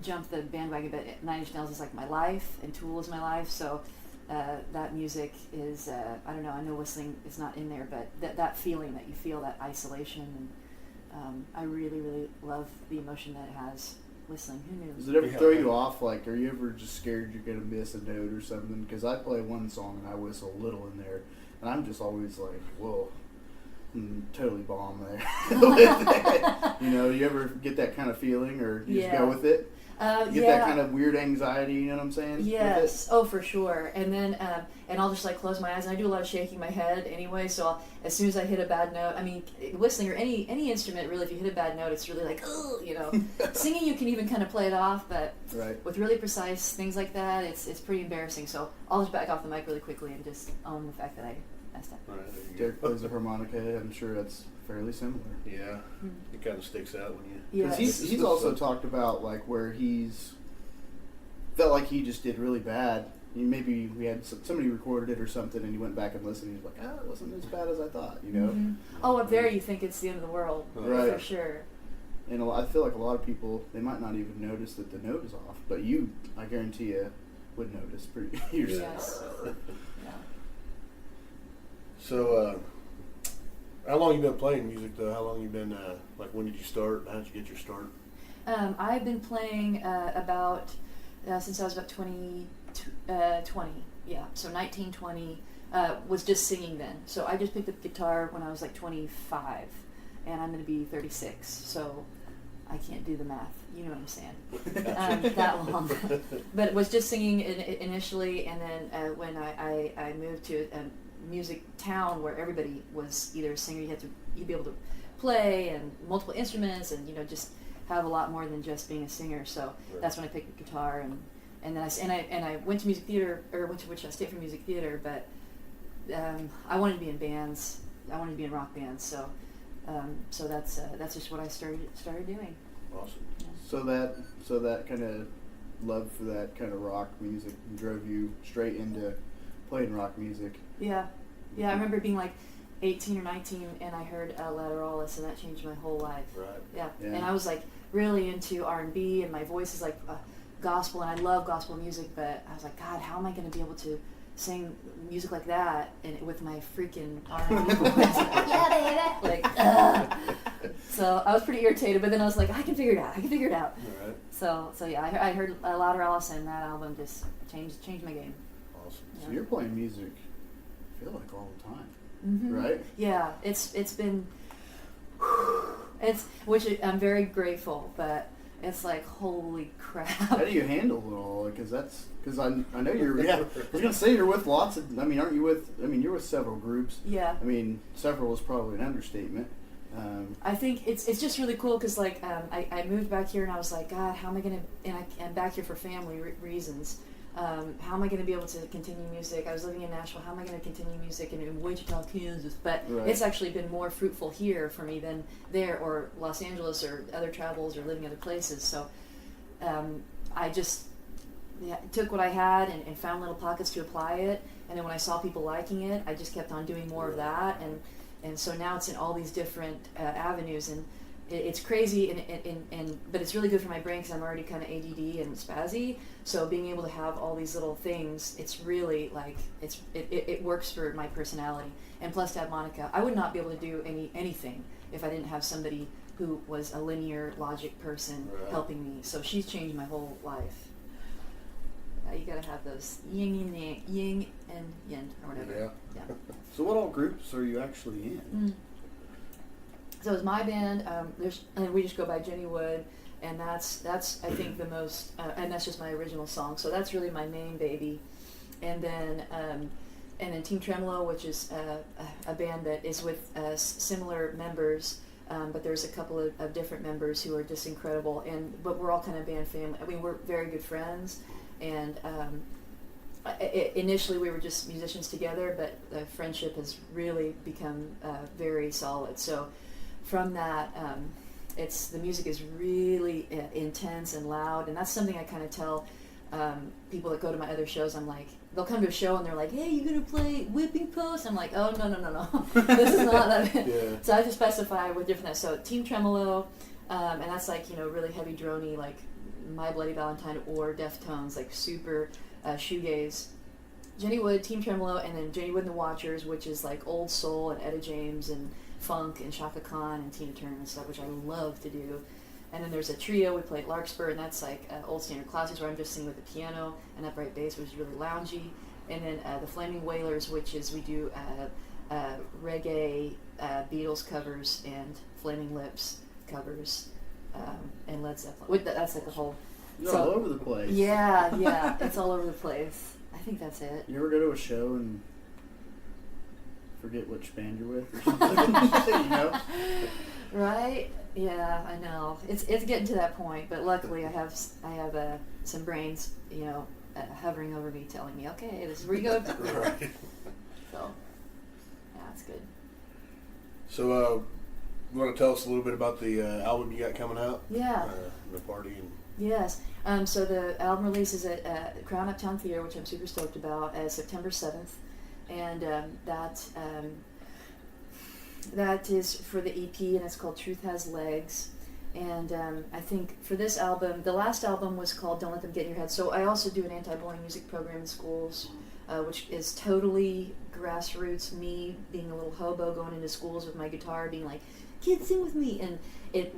jump the bandwagon, but 9 Inch Nails is like my life, and Tool is my life, so that music is, I don't know, I know whistling is not in there, but that feeling that you feel, that isolation, and I really, really love the emotion that it has. Whistling, who knew? Does it ever throw you off? Like, are you ever just scared you're gonna miss a note or something? Because I play one song and I whistle a little in there, and I'm just always like, whoa, totally bomb there. You know, you ever get that kind of feeling, or you just go with it? You get that kind of weird anxiety, you know what I'm saying? Yes. Oh, for sure. And then, and I'll just like close my eyes, and I do a lot of shaking my head anyway. So as soon as I hit a bad note, I mean, whistling or any instrument really, if you hit a bad note, it's really like, oh, you know. Singing, you can even kind of play it off, but with really precise things like that, it's pretty embarrassing. So I'll just back off the mic really quickly and just own the fact that I messed up. Derek plays the harmonica. I'm sure that's fairly similar. Yeah, it kind of sticks out when you. Yes. Because he's also talked about like where he's felt like he just did really bad. Maybe we had somebody recorded it or something, and he went back and listened. And he was like, it wasn't as bad as I thought, you know. Mm-hmm. Oh, up there you think it's the end of the world, right? For sure. And I feel like a lot of people, they might not even notice that the note is off, but you, I guarantee you, would notice pretty yourself. Yes. Yeah. So, how long you been playing music though? How long you been, like when did you start? How did you get your start? I've been playing about, since I was about 20, yeah, so 19, 20, was just singing then. So I just picked up guitar when I was like 25, and I'm going to be 36, so I can't do the math, you know what I'm saying, that long. But it was just singing initially, and then when I moved to a music town where everybody was either a singer, you'd be able to play and multiple instruments, and you know, just have a lot more than just being a singer. So that's when I picked up guitar, and then I went to music theater, or went to Wichita State for music theater, but I wanted to be in bands. I wanted to be in rock bands, so that's just what I started doing. Awesome. Yeah. So that kind of love for that kind of rock music drove you straight into playing rock music. Yeah. I remember being like 18 or 19, and I heard Lateralis, and that changed my whole life. Right. Yeah. And I was like really into R&B, and my voice is like gospel, and I love gospel music, but I was like, God, how am I going to be able to sing music like that and with my freaking R&B voice? Yeah, baby. Like, so I was pretty irritated, but then I was like, I can figure it out. All right. So yeah, I heard Lateralis, and that album just changed my game. Awesome. Yeah. So you're playing music, I feel like all the time, Mm-hmm. right? Yeah, it's been, which I'm very grateful, but it's like, holy crap. How do you handle it all? Because I know you're. Yeah, I was gonna say you're with lots of. I mean, aren't you with? I mean, you're with several groups. Yeah. I mean, several is probably an understatement. I think it's just really cool because like I moved back here, and I was like, God, how am I gonna? And I'm back here for family reasons. How am I going to be able to continue music? I was living in Nashville. How am I going to continue music in Wichita, Kansas? But it's actually been more fruitful here for me than there, or Los Angeles, or other travels, or living other places. So I just took what I had and found little pockets to apply it. And then when I saw people liking it, I just kept on doing more of that. And so now it's in all these different avenues. And it's crazy, but it's really good for my brain because I'm already kind of ADD and spazzy. So being able to have all these little things, it's really like it works for my personality. And plus to have Monica, I would not be able to do anything if I didn't have somebody who was a linear logic person helping me. So she's changed my whole life. You gotta have those yin and yin or whatever. Yeah. So what all groups are you actually in? So it's my band. And we just go by Jenny Wood, and that's I think the most, and that's just my original song. So that's really my main baby. And then Team Tremolo, which is a band that is with similar members, but there's a couple of different members who are just incredible. But we're all kind of band family. I mean, we're very good friends. And initially we were just musicians together, but the friendship has really become very solid. So from that, the music is really intense and loud, and that's something I kind of tell people that go to my other shows. I'm like, they'll come to a show and they're like, "Hey, you gonna play Whipping Post?" I'm like, "Oh no, this is not that." Yeah. So I have to specify with different. So Team Tremolo, and that's like really heavy droney, like My Bloody Valentine or Deftones, like super shoegaze. Jenny Wood, Team Tremolo, and then Jenny Wood and the Watchers, which is like old soul and Etta James and funk and Shaka Khan and Tina Turner and stuff, which I love to do. And then there's a trio we play at Larkspur, and that's like old standard classics where I'm just singing with the piano and upright bass, which is really loungy. And then the Flaming Wailers, which is we do reggae, Beatles covers and Flaming Lips covers. And Led Zeppelin. That's like a whole. You're all over the place. Yeah, it's all over the place. I think that's it. You ever go to a show and forget which band you're with or something? Right? Yeah, I know. It's getting to that point, but luckily I have some brains, hovering over me, telling me, okay, this is where you go. Right. So, yeah, it's good. So, you want to tell us a little bit about the album you got coming out? Yeah. The party and. Yes. So the album release is at Crown Uptown Theater, which I'm super stoked about, September 7th, and that is for the EP, and it's called Truth Has Legs. And I think for this album, the last album was called Don't Let Them Get in Your Head. So I also do an anti-bullying music program in schools, which is totally grassroots, me being a little hobo going into schools with my guitar, being like, "Kids, sing with me," and it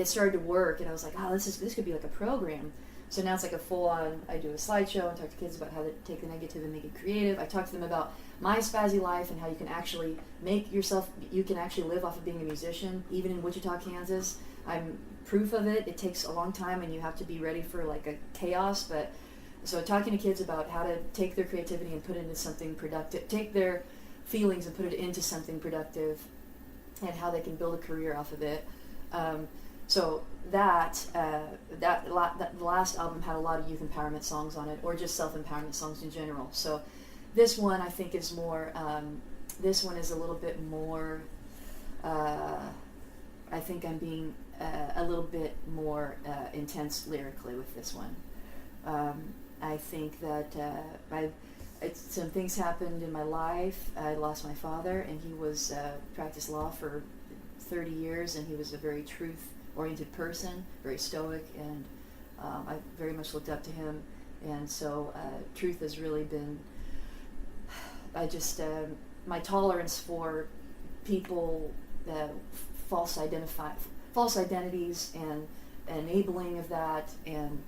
started to work, and I was like, "Oh, this could be like a program." So now it's like a full-on. I do a slideshow and talk to kids about how to take the negative and make it creative. I talk to them about my spazzy life and how you can actually you can actually live off of being a musician, even in Wichita, Kansas. I'm proof of it. It takes a long time, and you have to be ready for like a chaos. But so talking to kids about how to take their creativity and put it into something productive, take their feelings and put it into something productive, and how they can build a career off of it. So the last album had a lot of youth empowerment songs on it, or just self-empowerment songs in general. So this one I think is more. This one is a little bit more. I think I'm being a little bit more intense lyrically with this one. I think that some things happened in my life. I lost my father, and he was practiced law for 30 years, and he was a very truth-oriented person, very stoic, and I very much looked up to him. And so truth has really been, my tolerance for people, false identities and enabling of that, and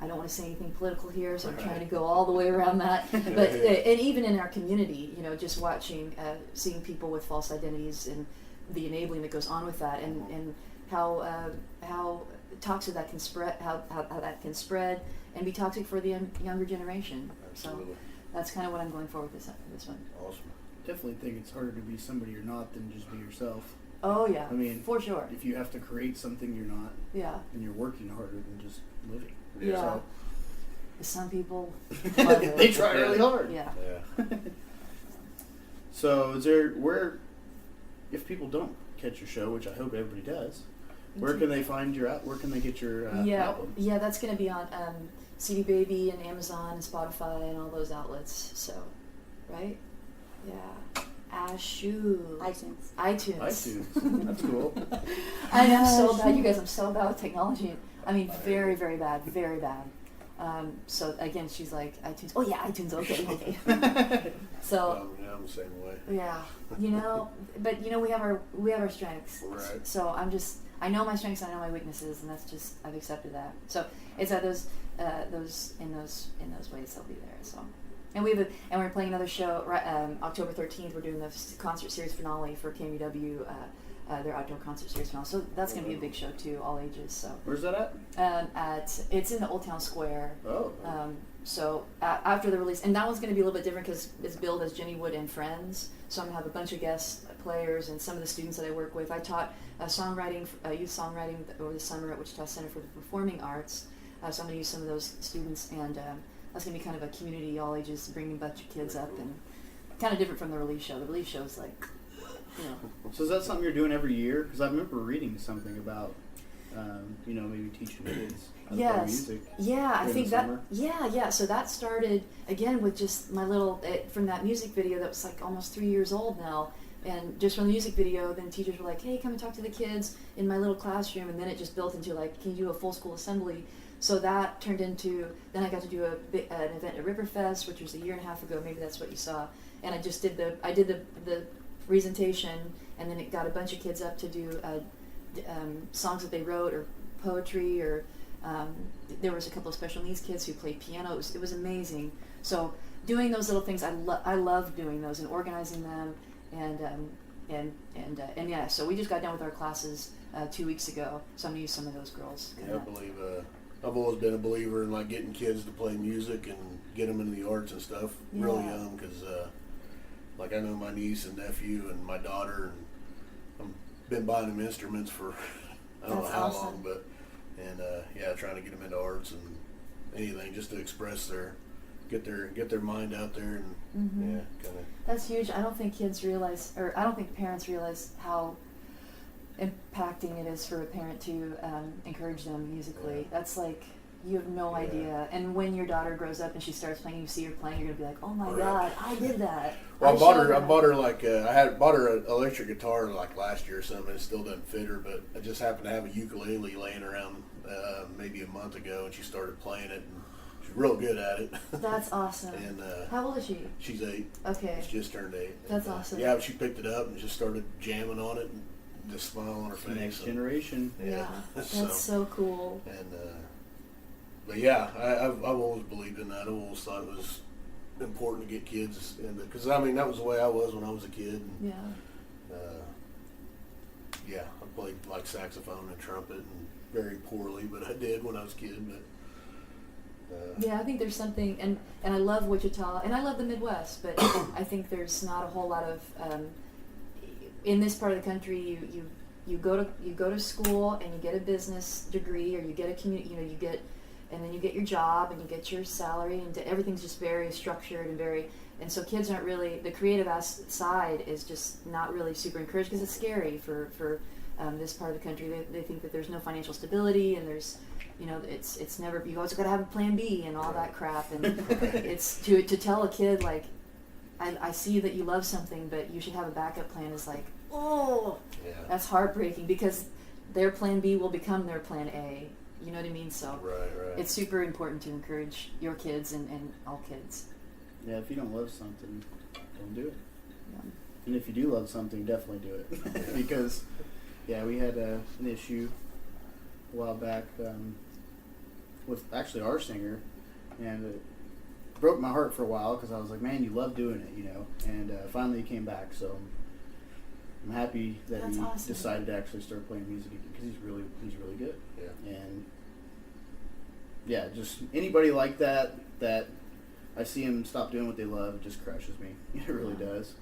I don't want to say anything political here, so I'm trying to go all the way around that. But and even in our community, just watching, seeing people with false identities and the enabling that goes on with that, and how toxic that can spread, how that can spread and be toxic for the younger generation. Absolutely. So that's kind of what I'm going for with this one. Awesome. Definitely think it's harder to be somebody you're not than just be yourself. Oh yeah, I mean, for sure. If you have to create something you're not, then you're working harder than just living. Yeah. So, some people they try really hard. Yeah. So if people don't catch your show, which I hope everybody does, where can they find where can they get your album? Yeah, that's going to be on CD Baby and Amazon and Spotify and all those outlets. So, right? Yeah. Cashew. iTunes. That's cool. I am so bad, you guys. I'm so bad with technology. I mean, very, very bad. Very bad. So again, she's like, iTunes. Oh yeah, iTunes. Okay. So. Yeah, I'm the same way. Yeah, but we have our strengths. Right. So I know my strengths, I know my weaknesses, and that's just I've accepted that. So it's at those in those ways they'll be there. So, and we're playing another show right, October 13th. We're doing the concert series finale for KMUW. Their outdoor concert series finale. So that's going to be a big show too, all ages. So Where's that at? It's in the Old Town Square. Oh. So after the release, and that one's going to be a little bit different because it's billed as Jenny Wood and Friends. So I'm going to have a bunch of guest players and some of the students that I work with. I taught songwriting, youth songwriting over the summer at Wichita Center for the Performing Arts. So I'm going to use some of those students, and that's going to be kind of a community, all ages, bringing a bunch of kids up, and kind of different from the release show. The release show is like, So is that something you're doing every year? Because I remember reading something about, maybe teaching kids how to play music. Yeah, I think that. Summer. Yeah. So that started again with just my little from that music video that was like almost 3 years old now, and just from the music video, then teachers were like, "Hey, come and talk to the kids in my little classroom," and then it just built into like, "Can you do a full school assembly?" So that turned into. Then I got to do an event at Riverfest, which was a year and a half ago. Maybe that's what you saw, and I just did the presentation, and then it got a bunch of kids up to do songs that they wrote or poetry, or there was a couple of special needs kids who played piano. It was amazing. So doing those little things, I love doing those and organizing them, and yeah. So we just got done with our classes 2 weeks ago. So I'm gonna use some of those girls. Yeah, I believe I've always been a believer in like getting kids to play music and get them into the arts and stuff really young, because like I know my niece and nephew and my daughter, and I've been buying them instruments for I don't know how long, but trying to get them into arts and anything just to express get their mind out there, and kind of. That's huge. I don't think kids realize, or I don't think parents realize how impacting it is for a parent to encourage them musically. Yeah. That's like, you have no idea. And when your daughter grows up and she starts playing, you see her playing, you're gonna be like, "Oh my God, I did that." Well, I bought her like I bought her an electric guitar like last year or something. It still doesn't fit her, but I just happened to have a ukulele laying around maybe a month ago, and she started playing it, and she's real good at it. That's awesome. And how old is she? She's 8. Okay. She just turned 8. That's awesome. Yeah, she picked it up and just started jamming on it, and just smile on her face. Next generation. Yeah, that's so cool. And but yeah, I've always believed in that. I've always thought it was important to get kids in, because I mean that was the way I was when I was a kid. And, I played like saxophone and trumpet, and very poorly, but I did when I was a kid. But I think there's something, and I love Wichita, and I love the Midwest, but I think there's not a whole lot of in this part of the country. You go to school and you get a business degree, or you get a community, and then you get your job and you get your salary, and everything's just very structured and so kids aren't really, the creative side is just not really super encouraged, because it's scary for this part of the country. They think that there's no financial stability, and there's, it's never, you always got to have a plan B and all that crap, and it's to tell a kid like, I see that you love something, but you should have a backup plan, is like, that's heartbreaking, because their plan B will become their plan A. You know what I mean? So right. It's super important to encourage your kids and all kids. Yeah, if you don't love something, don't do it. Yeah. And if you do love something, definitely do it. Because, we had an issue a while back with actually our singer, and it broke my heart for a while, because I was like, man, you love doing it, and finally he came back, so I'm happy that That's he awesome. decided to actually start playing music again, because he's really good. Yeah. And just anybody like that I see him stop doing what they love, it just crushes me. It really does,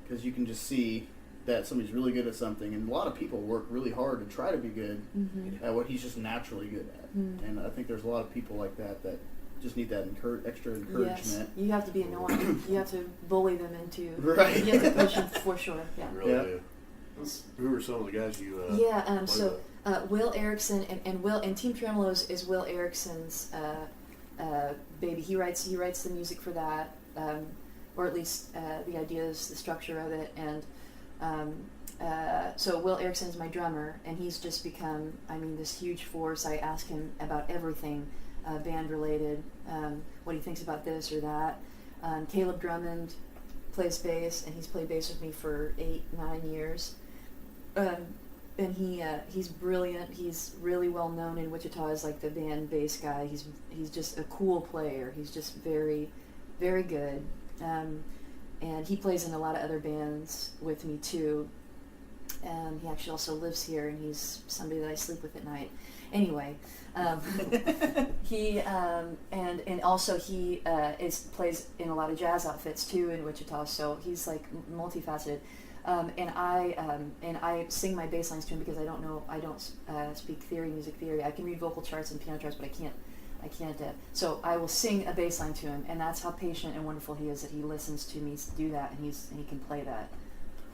because you can just see that somebody's really good at something, and a lot of people work really hard to try to be good at what he's just naturally good at. And I think there's a lot of people like that just need that extra encouragement. Yes, you have to be annoying. You have to bully them into. Right. You have to push them for sure. Yeah. You really do. Who are some of the guys you? So Will Erickson and Team Tremolos is Will Erickson's baby. He writes the music for that. or at least the ideas, the structure of it. And so Will Erickson's my drummer, and he's just become, I mean, this huge force. I ask him about everything band related, what he thinks about this or that. Caleb Drummond plays bass, and he's played bass with me for 8-9 years. And he's brilliant. He's really well known in Wichita as like the band bass guy. He's just a cool player. He's just very, very good. And he plays in a lot of other bands with me too. He actually also lives here, and he's somebody that I sleep with at night. Anyway, he and also he plays in a lot of jazz outfits too in Wichita. So he's like multifaceted. And I sing my bass lines to him because I don't speak music theory. I can read vocal charts and piano charts, but I can't. So I will sing a bass line to him, and that's how patient and wonderful he is, that he listens to me do that, and he can play that.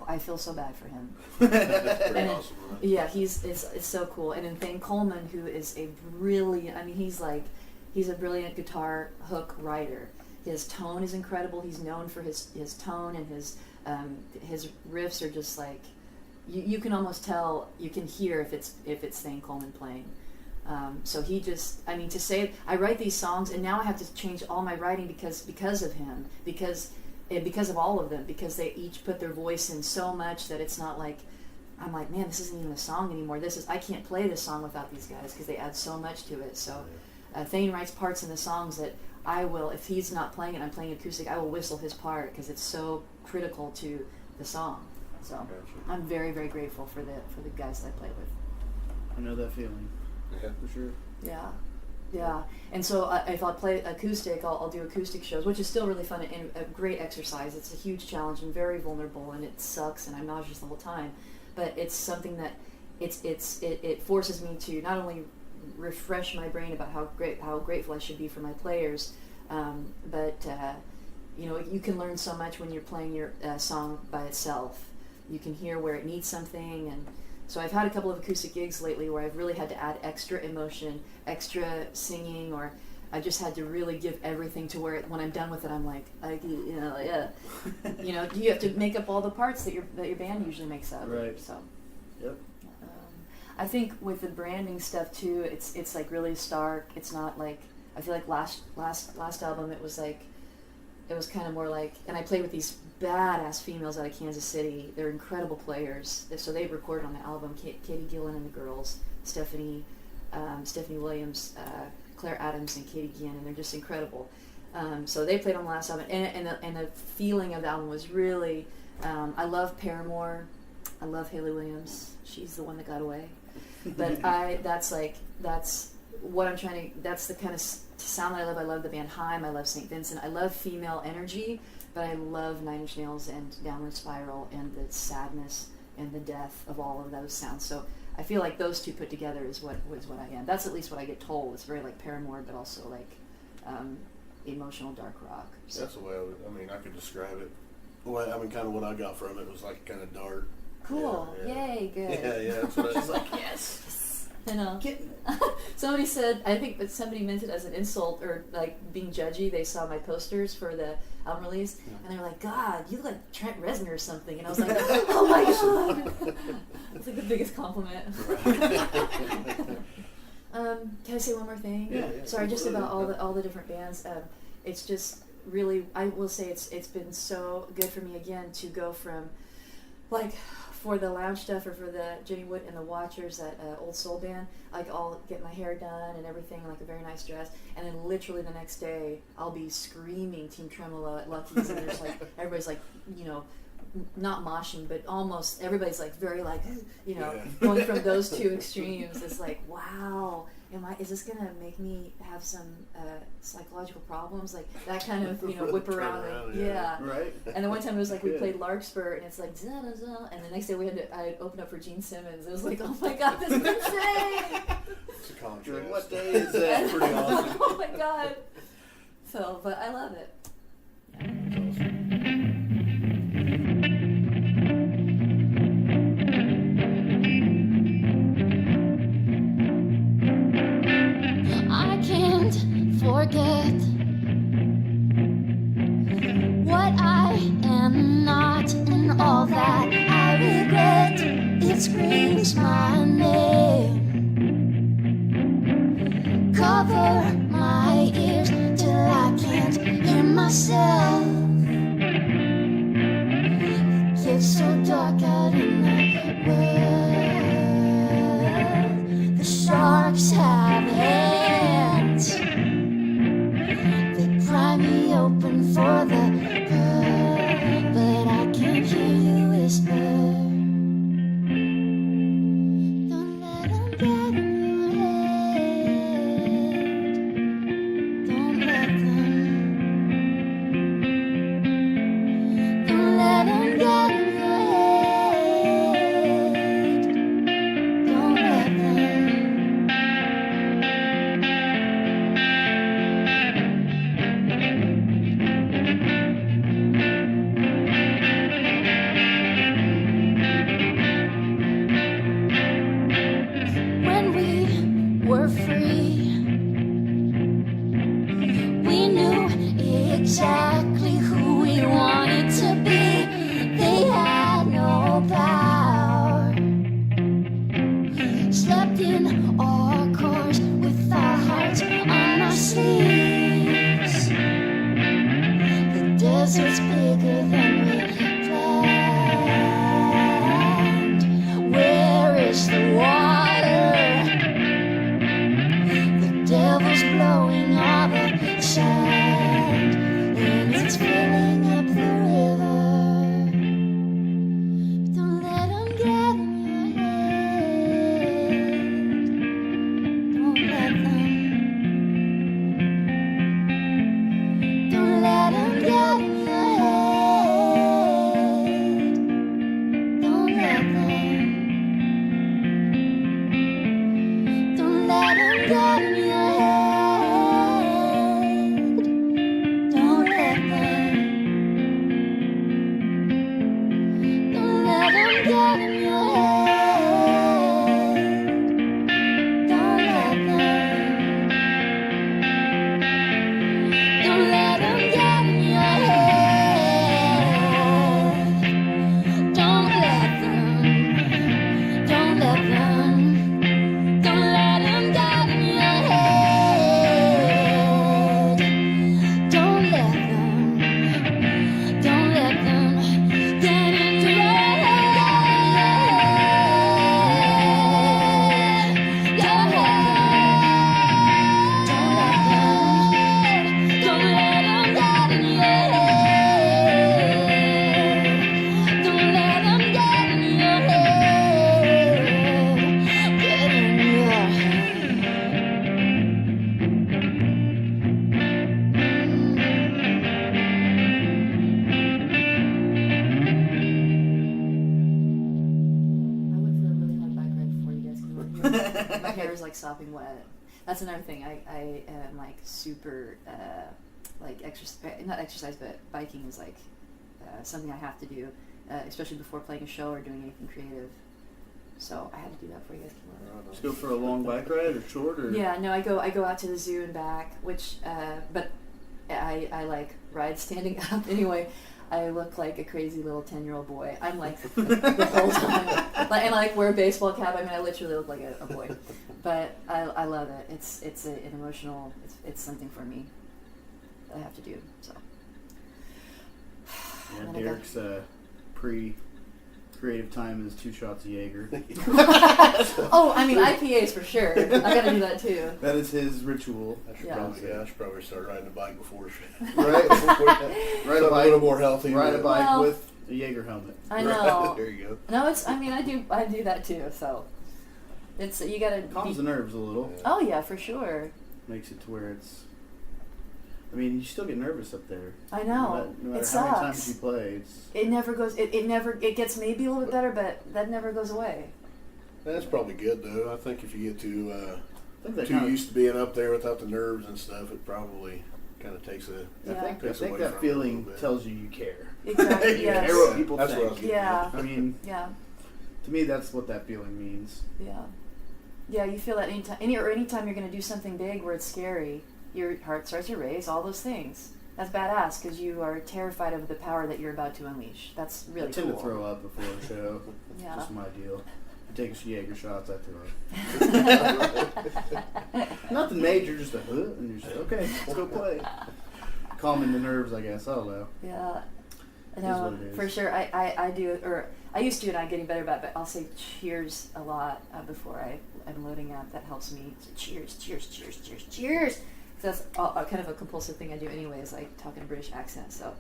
I feel so bad for him. That's pretty And awesome. Right? Yeah, it's so cool. And then Thane Coleman, who is a brilliant, I mean, he's a brilliant guitar hook writer. His tone is incredible. He's known for his tone, and his riffs are just like, you can almost tell, you can hear if it's Thane Coleman playing. So he just, I mean, to say, I write these songs, and now I have to change all my writing because of him, because of all of them, because they each put their voice in so much that it's not like, I'm like, man, this isn't even a song anymore. I can't play this song without these guys, because they add so much to it. So Thane writes parts in the songs that I will, if he's not playing it, I'm playing acoustic, I will whistle his part, because it's so critical to the song. So Gotcha. I'm very, very grateful for the guys that I play with. I know that feeling. Yeah. For sure. Yeah. And so if I'll play acoustic, I'll do acoustic shows, which is still really fun and a great exercise. It's a huge challenge and very vulnerable, and it sucks, and I'm nauseous the whole time. But it's something that it forces me to not only refresh my brain about how grateful I should be for my players, but you can learn so much when you're playing your song by itself. You can hear where it needs something, and so I've had a couple of acoustic gigs lately where I've really had to add extra emotion, extra singing, or I just had to really give everything to where when I'm done with it, I'm like, you have to make up all the parts that your band usually makes up. Right. So. Yep. I think with the branding stuff too, it's like really stark. It's not like, I feel like last album it was kind of more like, and I played with these badass females out of Kansas City. They're incredible players. So they recorded on the album, Katie Gillen and the girls, Stephanie Williams, Claire Adams, and Katie Guillen, and they're just incredible. So they played on the last album, and the feeling of the album was really, I love Paramore, I love Hayley Williams. She's the one that got away. But that's what I'm trying to, that's the kind of sound that I love. I love the band Haim, I love St. Vincent, I love female energy, but I love Nine Inch Nails and Downward Spiral and the sadness and the death of all of those sounds. So I feel like those two put together is what I am. That's at least what I get told. It's very like Paramore, but also like emotional dark rock. So. That's the way I could describe it. Well, kind of what I got from it was like kind of dark. Cool. Yeah. Yay, good. Yeah, that's what I was like. Yes. I know. Somebody said, I think that somebody meant it as an insult or like being judgy. They saw my posters for the album release, and they were like, God, you look like Trent Reznor or something. And I was like, oh my God. It's like the biggest compliment. Can I say one more thing? Yeah. Sorry, just about all the different bands. It's just really, I will say it's been so good for me again to go from like, for the lounge stuff or for the Jenny Wood and the Watchers, that old soul band, like I'll get my hair done and everything, like a very nice dress, and then literally the next day I'll be screaming Team Tremolo at Lucky's, and there's like, everybody's like, not moshing, but almost everybody's like very like, going from those two extremes. It's like, wow, is this gonna make me have some psychological problems, like that kind of whip around yeah. Right. And the one time it was like we played Larkspur, and it's like zah, zah, and the next day I opened up for Gene Simmons. It was like, oh my God, this is insane. It's a contrast. Like, what day is that? Pretty awesome. Oh my God. So, but I love it. Forget what I all that I regret, it screams my name. Cover my ears till I can't hear myself. It gets so dark out in the world. The sharks have hands. They pry me open for the pearl, but I can't hear you whisper. Don't let them get in your head. Don't let them. Don't let them get in your head. Don't let them. When we were free, we knew exactly who we wanted to be. They had no power. Slept in our cars with our hearts on our sleeves. The desert's bigger than we planned. Where is the water? The devil's blowing all the sand, and it's filling up the river. Don't let them get in your head. Don't let them. Don't let them get in your head. Don't let them. Don't let them get in your head. Don't let them. Don't let them get in your head. Don't let them. Don't let them get in your head. Don't let them. Don't let them. Don't let them get in your head. Don't let them. Don't let them get in your head. Your head. Don't let them. Don't let them get in your head. Don't let them get in your head. Get in your I went for a really hard bike ride before you guys came over here. My hair is like sopping wet. That's another thing. I am like super like not exercise, but biking is like something I have to do, especially before playing a show or doing anything creative. So I had to do that before you guys came over. Just go for a long bike ride or short or Yeah, no, I go out to the zoo and back, which but I like ride standing up anyway. I look like a crazy little 10-year-old boy. I'm like the whole time, and I wear a baseball cap. I mean, I literally look like a boy, but I love it. It's an emotional. It's something for me that I have to do. So Yeah, And then I Derek's pre-creative time is 2 shots of Jaeger. oh, I mean IPAs for sure. I gotta do that too. That is his ritual. I should Yeah. probably start riding a bike before Right? Ride a little more healthy. Ride a but- bike Well- with a Jaeger helmet. I know. There you go. No, it's. I mean, I do that too. So it's you gotta. Calms the nerves a little. Oh yeah, for sure. Makes it to where it's. I mean, you still get nervous up there. I know. No matter It how many times sucks. you play, it's. It never goes. It never. It gets maybe a little bit better, but that never goes away. That's probably good though. I think if you get too I think that too kind of, used to being up there without the nerves and stuff, it probably kind of takes a. I Yeah. think Takes away that from it a feeling little bit. tells you care. Exactly. You Yes. care what people That's what I was think. getting Yeah. I mean, Yeah. to me, that's what that feeling means. Yeah. Yeah. You feel that anytime you're going to do something big where it's scary, your heart starts to race. All those things. That's badass because you are terrified of the power that you're about to unleash. That's really I tend cool. to throw up before a show. Yeah. Just my deal. I take a Jaeger shots, I throw up. Nothing major, just a hood, and you're just like, okay, let's go play. Calming the nerves, I guess. I don't know. Yeah. Is No, what it is. for sure. I do, or I used to, and I'm getting better about it, but I'll say cheers a lot before I'm loading up. That helps me. So cheers, cheers, cheers, cheers, cheers. So that's kind of a compulsive thing I do anyways, like talking a British accent. So,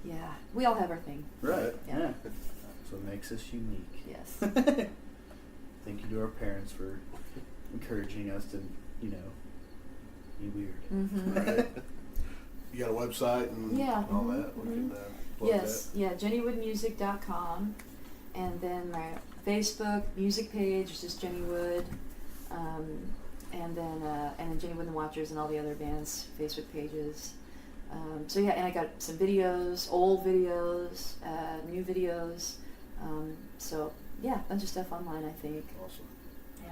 yeah, we all have our thing. Right, Yeah. yeah. That's what makes us unique. Yes. Thank you to our parents for encouraging us to, be weird. Mm-hmm. Right. You got a website and Yeah. all that? We can plug Yes, yeah, jennywoodmusic.com, and then my Facebook music page is just Jenny Wood, and then Jenny Wood and the Watchers and all the other bands' Facebook pages. So yeah, and I got some videos, old videos, new videos. So yeah, a bunch of stuff online, I think. that. Awesome. Yeah.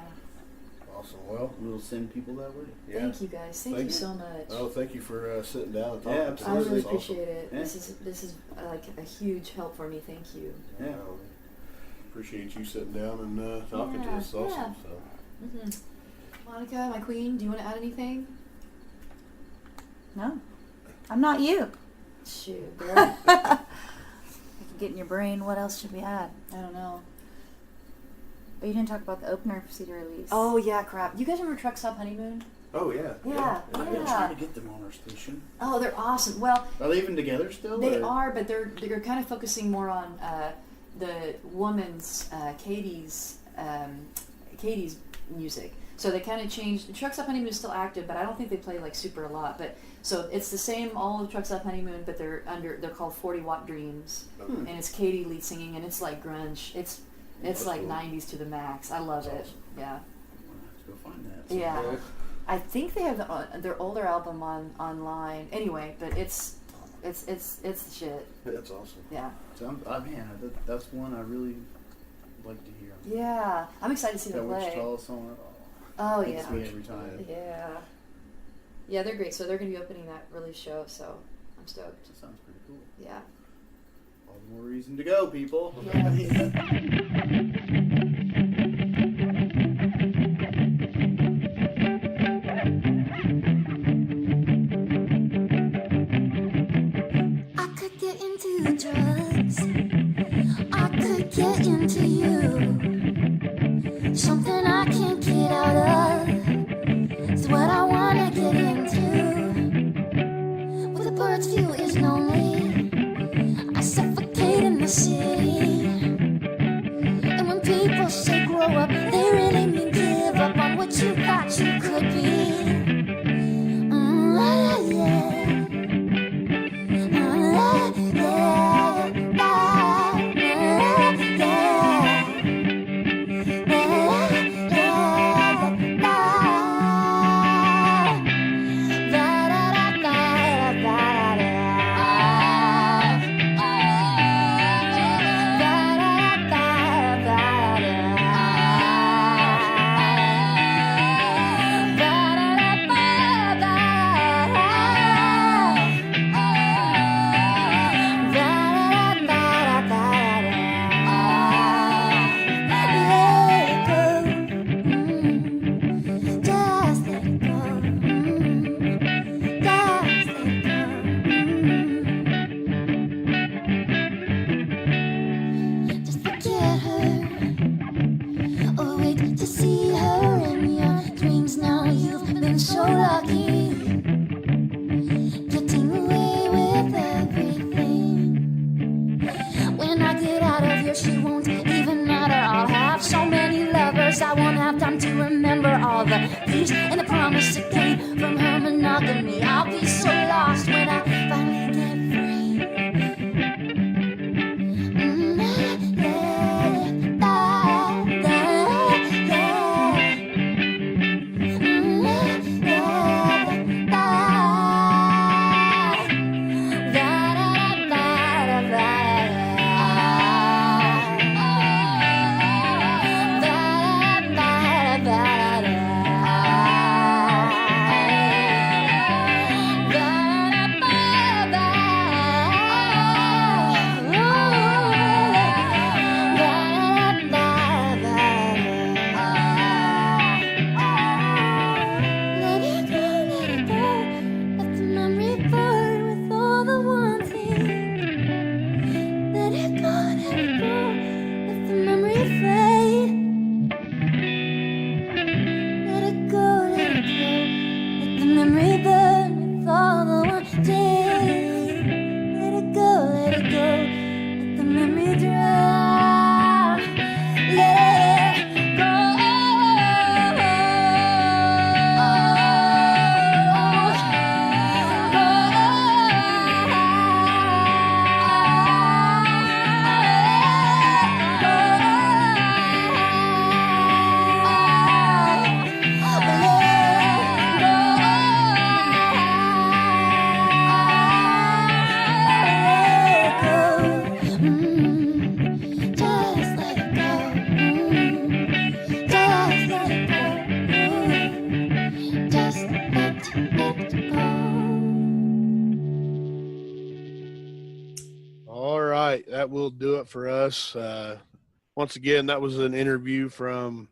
Awesome. Well, We'll send people that way. yeah. Thank you guys. Thank you so much. Oh, thank you for sitting down and talking. Yeah, to us. I really That's awesome. appreciate it. Yeah. This is like a huge help for me. Thank you. Yeah. Appreciate you sitting down and talking to us. It's awesome. Yeah. So. Mm-hmm. Monica, my queen, do you want to add anything? No, I'm not you. Shoot, girl. I can get in your brain. What else should we add? I don't know. But you didn't talk about the opener for CD release. Oh yeah, crap. You guys remember Truck Stop Honeymoon? Oh yeah. Yeah, I've been yeah. trying to get them on our station. Oh, they're awesome. Well, Are they even together still? they or? are, but they're kind of focusing more on the woman's Katie's music. So they kind of changed. Truck Stop Honeymoon is still active, but I don't think they play like super a lot. But so it's the same all of Truck Stop Honeymoon, but they're called 40 Watt Dreams, and it's Katie lead singing, and it's like grunge. It's That's like cool. 90s to the max. I love That's it. awesome. Yeah. I'll have to go find that. Yeah. I think they have their older album online. Anyway, but it's the shit. That's awesome. Yeah. That's one I really like to hear. Yeah. I'm excited to see That them play. Wichita song. Oh Gets yeah. me every time. Yeah. Yeah, they're great. So they're going to be opening that release show. So I'm stoked. That sounds pretty cool. Yeah. All the more reason to go, people. Yes. I could get into the drugs. I could get into you. Something I can't get out of. It's what I wanna get into. Where the bird's view is lonely. I suffocate in the city. And when people say grow up, they really mean give up on what you thought you could be. Yeah. Just forget her, or wait to see her in your dreams. Now you've been so lucky, getting away with everything. When I get out of here, she won't even matter. I'll have so many lovers, I won't have time to remember all the peace and the promise that came from her monogamy. I'll be so lost when I finally get free. let it go, let the memory fade. Let it go, let it go, let the memory burn with all the one day. Let it go, let it go, let the memory drown. Let it go. Just let it go. Just let it go. Just let it go. All right, that will do it for us. Once again, that was an interview from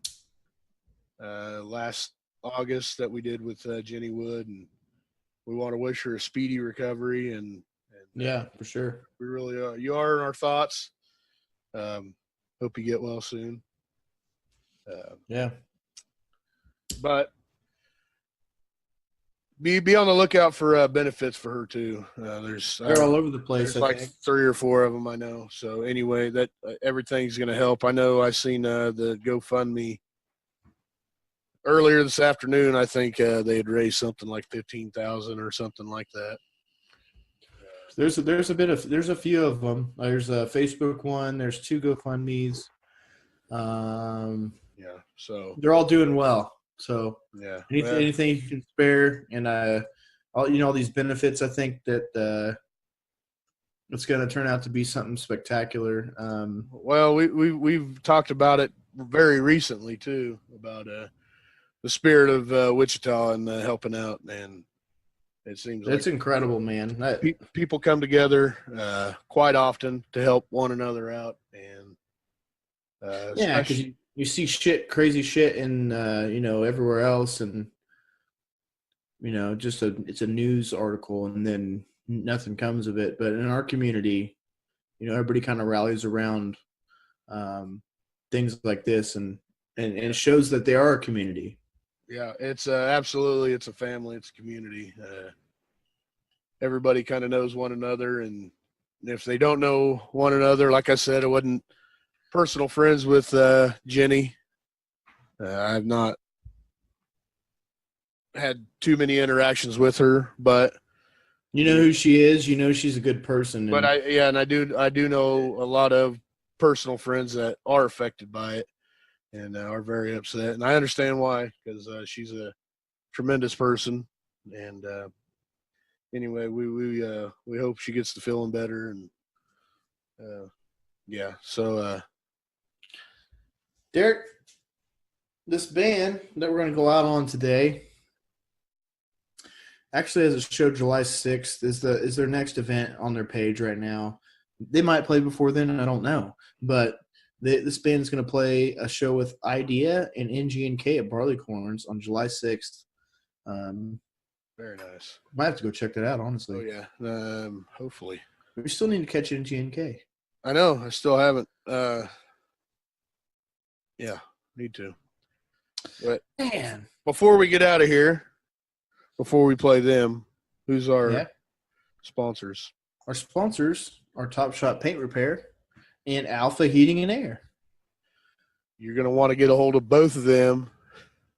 last August that we did with Jenny Wood, and we want to wish her a speedy recovery. And Yeah, for sure. we really are. You are in our thoughts. Hope you get well soon. Yeah. But be on the lookout for benefits for her too. They're all over the place, There's I like think. 3 or 4 of them I know. So anyway, that everything's going to help. I know I seen the GoFundMe earlier this afternoon. I think they had raised something like 15,000 or something like that. There's a few of them. There's a Facebook one. There's 2 GoFundMes. Yeah. So They're all doing well. So yeah. anything you can spare, and all these benefits. I think that it's going to turn out to be something spectacular. Well, we've talked about it very recently too, about the spirit of Wichita and helping out, and it seems It's like incredible, man. people come together quite often to help one another out, and Yeah, because you see crazy shit in everywhere else, and it's a news article, and then nothing comes of it. But in our community, everybody kind of rallies around things like this, and it shows that they are a community. yeah, it's absolutely, it's a family, it's a community. Everybody kind of knows one another, and if they don't know one another, like I said, I wasn't personal friends with Jenny. I've not had too many interactions with her, but You know who she is. You know she's a good person. but I do know a lot of personal friends that are affected by it and are very upset, and I understand why, because she's a tremendous person. And anyway, we hope she gets to feeling better, and yeah. So Derek, this band that we're going to go out on today actually has a show July 6th. Is their next event on their page right now. They might play before then, I don't know. But this band is going to play a show with Idea and NG&K at Barleycorns on July 6th. very nice. Might have to go check that out, honestly. Oh yeah. Hopefully. We still need to catch NG&K. I know. I still haven't. Yeah, need to. But Man. before we get out of here, before we play them, who's our sponsors? Our sponsors are Top Shot Paint Repair and Alpha Heating and Air. You're going to want to get a hold of both of them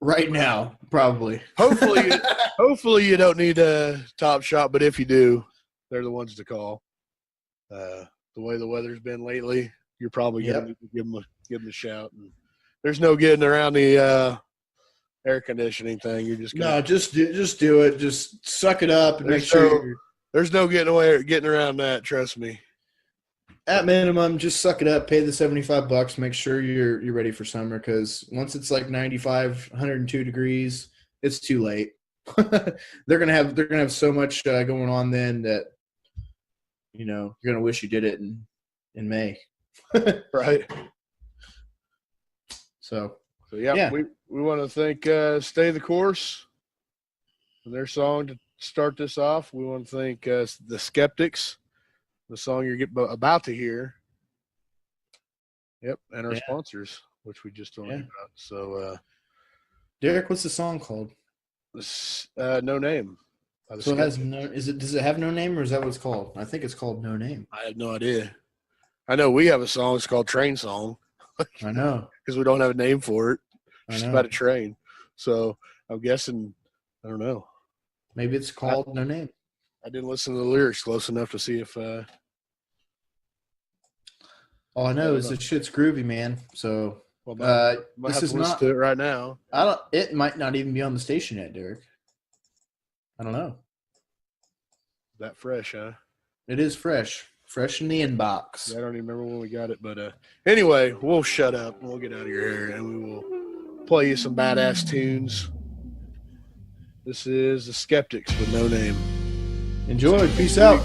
Right now, probably. Hopefully you don't need a Top Shot, but if you do, they're the ones to call. The way the weather's been lately, you're probably going to need to give them a shout. And there's no getting around the air conditioning thing. You're just gonna, just do it. Just suck it up and make sure. There's no getting around that. Trust me. At minimum, just suck it up. Pay the $75. Make sure you're ready for summer, because once it's like 95, 102 degrees, it's too late. they're gonna have so much going on then that you're gonna wish you did it in May. Right. So yeah. We want to thank Stay the Course for their song to start this off. We want to thank the Skeptics, the song you're about to hear. Yep, and our Yeah. sponsors, which we just told you Yeah. about. So, Derek, what's the song called? No Name. By the So it has Skeptics. does it have No Name, or is that what it's called? I think it's called No Name. I have no idea. I know we have a song. It's called Train Song I know. because we don't have a name for it. I It's know. about a train. So I'm guessing, I don't know. Maybe it's called No Name. I didn't listen to the lyrics close enough to see if All I know is the shit's groovy, man. So well, might this have is to listen not. to it right now. I don't. It might not even be on the station yet, Derek. I don't know. That fresh, huh? It is fresh in the inbox. Yeah, I don't even remember when we got it, but anyway, we'll shut up and we'll get out of your hair and we will play you some badass tunes. This is the Skeptics with No Name. Enjoy. Peace out.